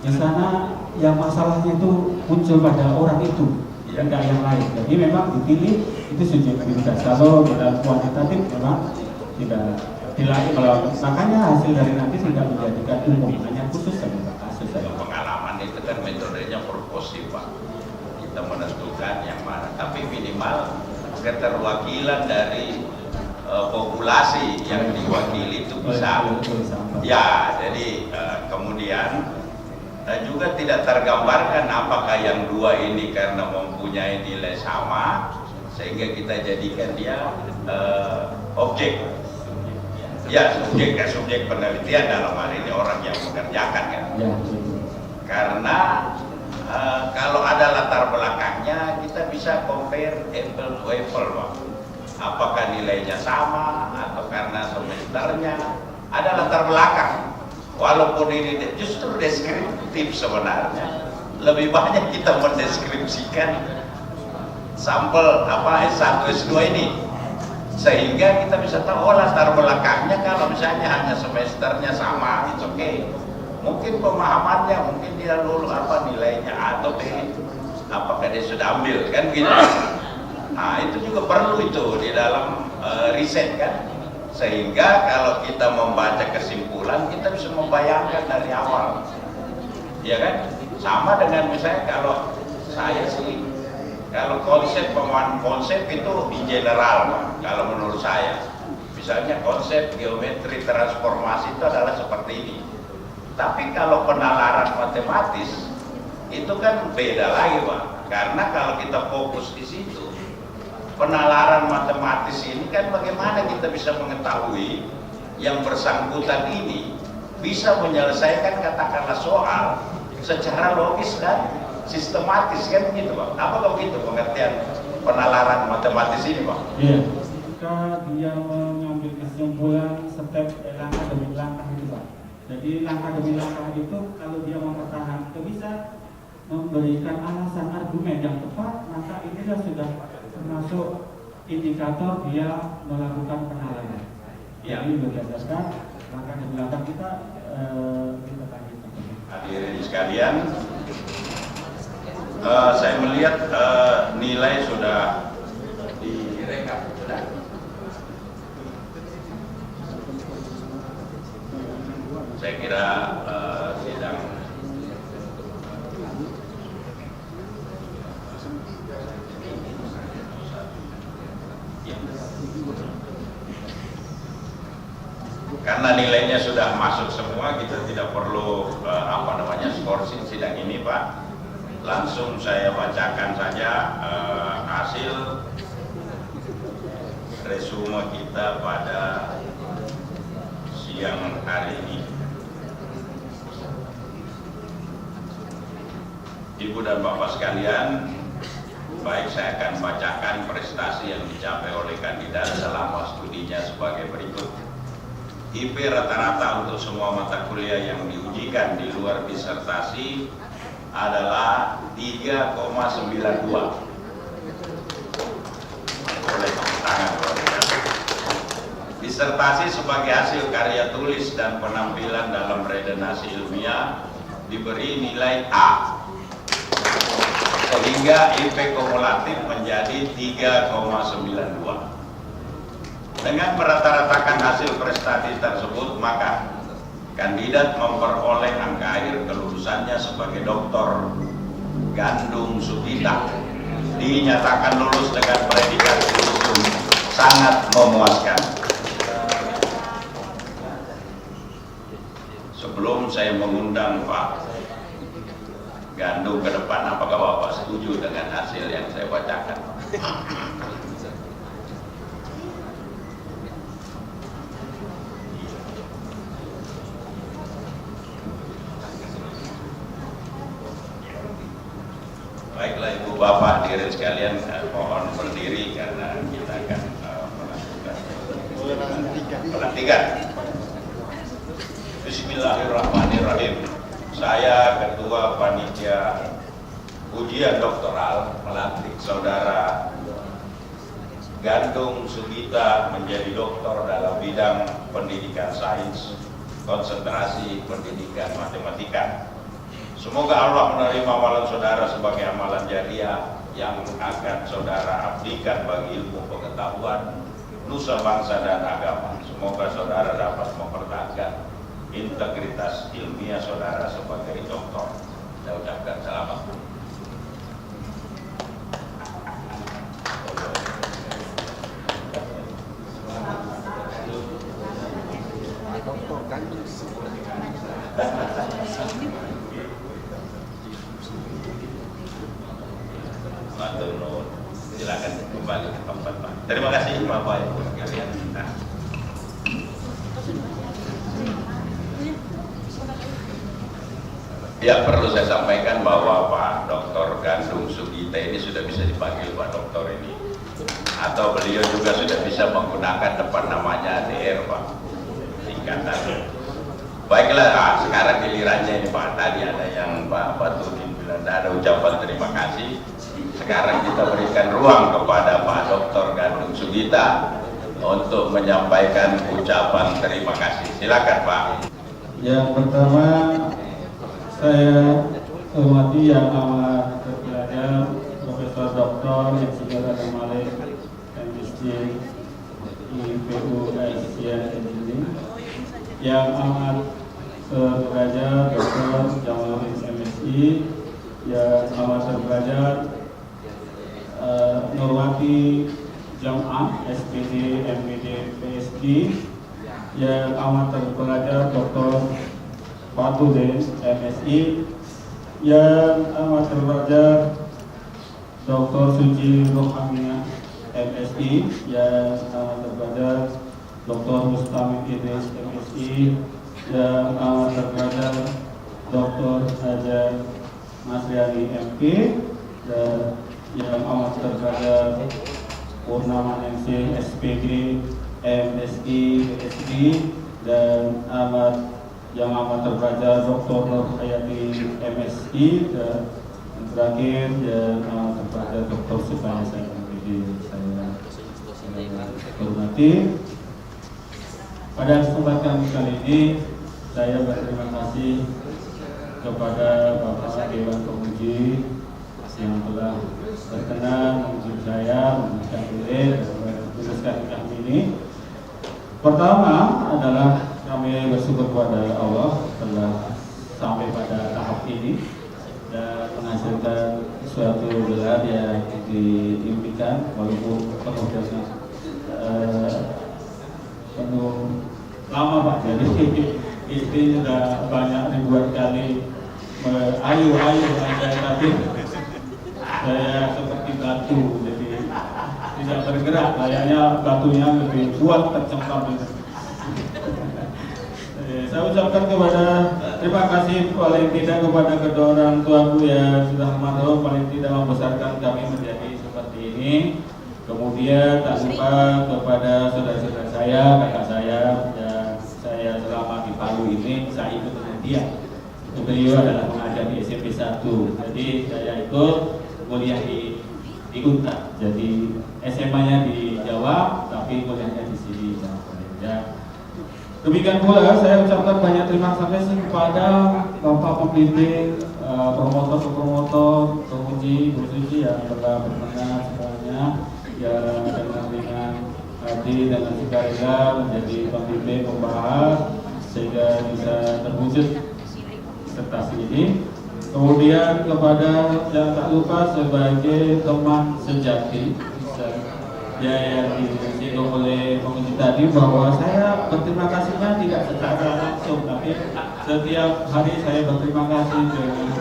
di sana yang masalahnya itu muncul pada orang itu, tidak yang lain. Jadi memang dipilih itu subjektivitas. Kalau dalam kuantitatif memang tidak dilatih. Kalau makanya hasil dari nanti tidak menjadikan umum, hanya khusus saja kasus saja. Pengalaman itu kan metodenya proporsif Pak. Kita menentukan yang mana, tapi minimal keterwakilan dari populasi yang diwakili itu bisa. Ya, jadi kemudian juga tidak tergambarkan apakah yang 2 ini karena mempunyai nilai sama sehingga kita jadikan dia objek. Ya, subjek penelitian dalam hal ini orang yang mengerjakan kan. Karena kalau ada latar belakangnya kita bisa compare apple to apple Pak. Apakah nilainya sama atau karena semesternya ada latar belakang. Walaupun ini justru deskriptif sebenarnya, lebih banyak kita mendeskripsikan sampel S1, S2 ini sehingga kita bisa tahu latar belakangnya. Kalau misalnya hanya semesternya sama, it's okay. mungkin pemahamannya, mungkin dia lulus apa nilainya atau apakah dia sudah ambil kan gitu. Nah itu juga perlu itu di dalam riset kan, sehingga kalau kita membaca kesimpulan kita bisa membayangkan dari awal, ya kan. Sama dengan misalnya kalau saya sih, kalau pemahaman konsep itu di general Pak, kalau menurut saya misalnya konsep geometri transformasi itu adalah seperti ini. Tapi kalau penalaran matematis itu kan beda lagi Pak, karena kalau kita fokus di situ, penalaran matematis ini kan bagaimana kita bisa mengetahui yang bersangkutan ini bisa menyelesaikan katakanlah soal secara logis dan sistematis kan gitu Pak. Apa begitu pengertian penalaran matematis ini Pak? Iya. Jika dia mengambil kesimpulan step langkah demi langkah itu Pak. Jadi langkah demi langkah itu kalau dia mempertahankan itu bisa memberikan alasan argumen yang tepat, maka inilah sudah termasuk indikator dia melakukan penalaran. Ya. Jadi berdasarkan langkah demi langkah kita tadi. Hadirin sekalian, saya melihat nilai sudah direkap. Saya kira sidang karena nilainya sudah masuk semua, kita tidak perlu skorsing sidang ini Pak. Langsung saya bacakan saja hasil resume kita pada siang hari ini. Ibu dan Bapak sekalian, baik saya akan bacakan prestasi yang dicapai oleh kandidat selama studinya sebagai berikut. IP rata-rata untuk semua mata kuliah yang diujikan di luar disertasi adalah 3,92. Boleh tepuk tangan. Disertasi sebagai hasil karya tulis dan penampilan dalam redenasi ilmiah diberi nilai A, sehingga IP kumulatif menjadi 3,92. Dengan merata-ratakan hasil prestasi tersebut, maka kandidat memperoleh angka akhir kelulusannya sebagai Dr. Gandung Sugita dinyatakan lulus dengan predikat visum sangat memuaskan. Sebelum saya mengundang Pak Gandung ke depan, apakah Bapak setuju dengan hasil yang saya bacakan? Baiklah Ibu Bapak hadirin sekalian, mohon berdiri karena kita akan melakukan pelantikan. Bismillahirrahmanirrahim. Saya Ketua Panitia Ujian Doktoral melantik Saudara Gandung Sugita menjadi doktor dalam bidang pendidikan sains, konsentrasi pendidikan matematika. Semoga Allah menerima amalan saudara sebagai amalan jariah yang akan saudara abdikan bagi ilmu pengetahuan nusa bangsa dan agama. Semoga saudara dapat mempertahankan integritas ilmiah saudara sebagai doktor. Saya ucapkan selamat. Doktor Gandung. Silakan kembali ke tempat Pak. Terima kasih Bapak Ibu sekalian. Ya, perlu saya sampaikan bahwa Pak Dr. Gandung Sugita ini sudah bisa dipanggil Pak Doktor ini, atau beliau juga sudah bisa menggunakan depan namanya DR Pak, singkatan. Baiklah, sekarang gilirannya ini Pak. Tadi ada yang Pak Batudin bilang ada ucapan terima kasih. Sekarang kita berikan ruang kepada Pak Dr. Gandung Sugita untuk menyampaikan ucapan terima kasih. Silakan Pak. Yang pertama Saya hormati yang amat terpelajar Profesor Dr. Insinyur Adam Malik, MSc IPU Asian Engineering, yang amat terpelajar Dr. Jamaluddin MSI, yang amat terpelajar Nurwati Jam'ah SPD MPD PSD, yang amat terpelajar Dr. Fatudin MSI, yang amat terpelajar Dr. Suci Rohamiah MSI, yang amat terpelajar Dr. Mustamid Idris MSI, yang amat terpelajar Dr. Hajar Masriani MP, dan yang amat terpelajar Purnama Ningsih SPD MSI PSD, dan yang amat terpelajar Dr. Nur Hayati MSI, dan yang terakhir yang amat terpelajar Dr. Supayasa MPD. Saya hormati. Pada kesempatan kali ini saya berterima kasih kepada Bapak Dewan Penguji yang telah berkenan menguji saya, memberikan ide dan menuliskan kami ini. Pertama adalah kami bersyukur kepada Allah telah sampai pada tahap ini dan menghasilkan suatu gelar yang diimpikan, walaupun penuh lama Pak. Jadi istri sudah banyak ribuan kali ayo saya, tapi saya seperti batu, jadi tidak bergerak. Kayaknya batunya lebih kuat tercengkam. Saya ucapkan terima kasih paling tidak kepada kedua orang tuaku yang sudah almarhum, paling tidak membesarkan kami menjadi seperti ini. Kemudian tak lupa kepada saudara-saudara saya, kakak saya yang saya selama di Palu ini saya ikut dengan dia. Beliau adalah pengajar di SMP 1. Jadi saya ikut kuliah di Unta. Jadi SMA-nya di Jawa, tapi kuliahnya di sini. Ya. Demikian pula saya ucapkan banyak terima kasih kepada Bapak Pembimbing, promotor, penguji, Bu Suci yang telah berkenan semuanya, yang dengan hati dengan sukarela menjadi pembimbing membahas sehingga bisa terwujud disertasi ini. Kemudian kepada yang tak lupa sebagai teman sejati yang disinggung oleh penguji tadi, bahwa saya berterima kasihnya tidak secara langsung, tapi setiap hari saya berterima kasih dengan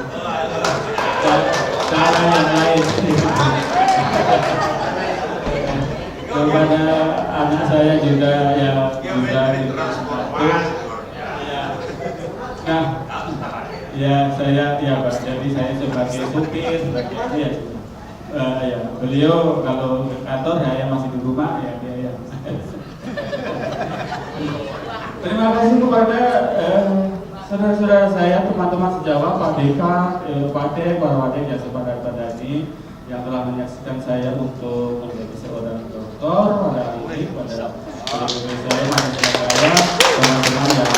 cara yang lain. Kepada anak saya juga yang juga saya Pak. Jadi saya sebagai supir, sebagai beliau kalau ke kantor, saya masih di rumah ya. Terima kasih kepada saudara-saudara saya, teman-teman sejawat, Pak Deka, Pak Dek, para wadik yang sepada ini yang telah menyaksikan saya untuk menjadi seorang dokter pada hari ini, pada saya, teman-teman yang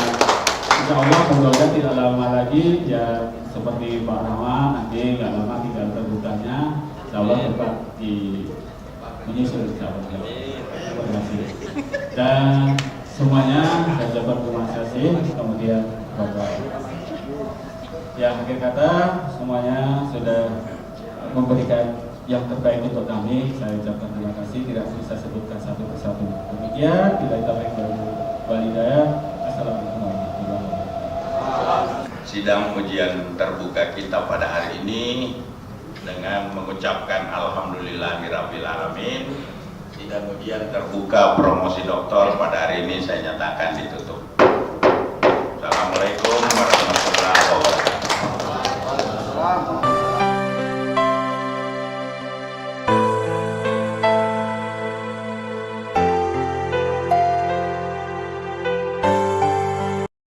insya Allah semoga tidak lama lagi ya, seperti Pak Rahman nanti nggak lama tinggal terbukanya, insya Allah dapat menyusul insya Allah. Terima kasih. Dan semuanya saya ucapkan terima kasih. Kemudian Bapak yang akhir kata semuanya sudah memberikan yang terbaik untuk kami. Saya ucapkan terima kasih, tidak bisa sebutkan satu persatu. Demikian, bila taufik wal hidayah. Assalamualaikum warahmatullahi wabarakatuh. Sidang ujian terbuka kita pada hari ini dengan mengucapkan alhamdulillahirabbil alamin. Sidang ujian terbuka promosi doktor pada hari ini saya nyatakan ditutup. Assalamualaikum warahmatullahi wabarakatuh.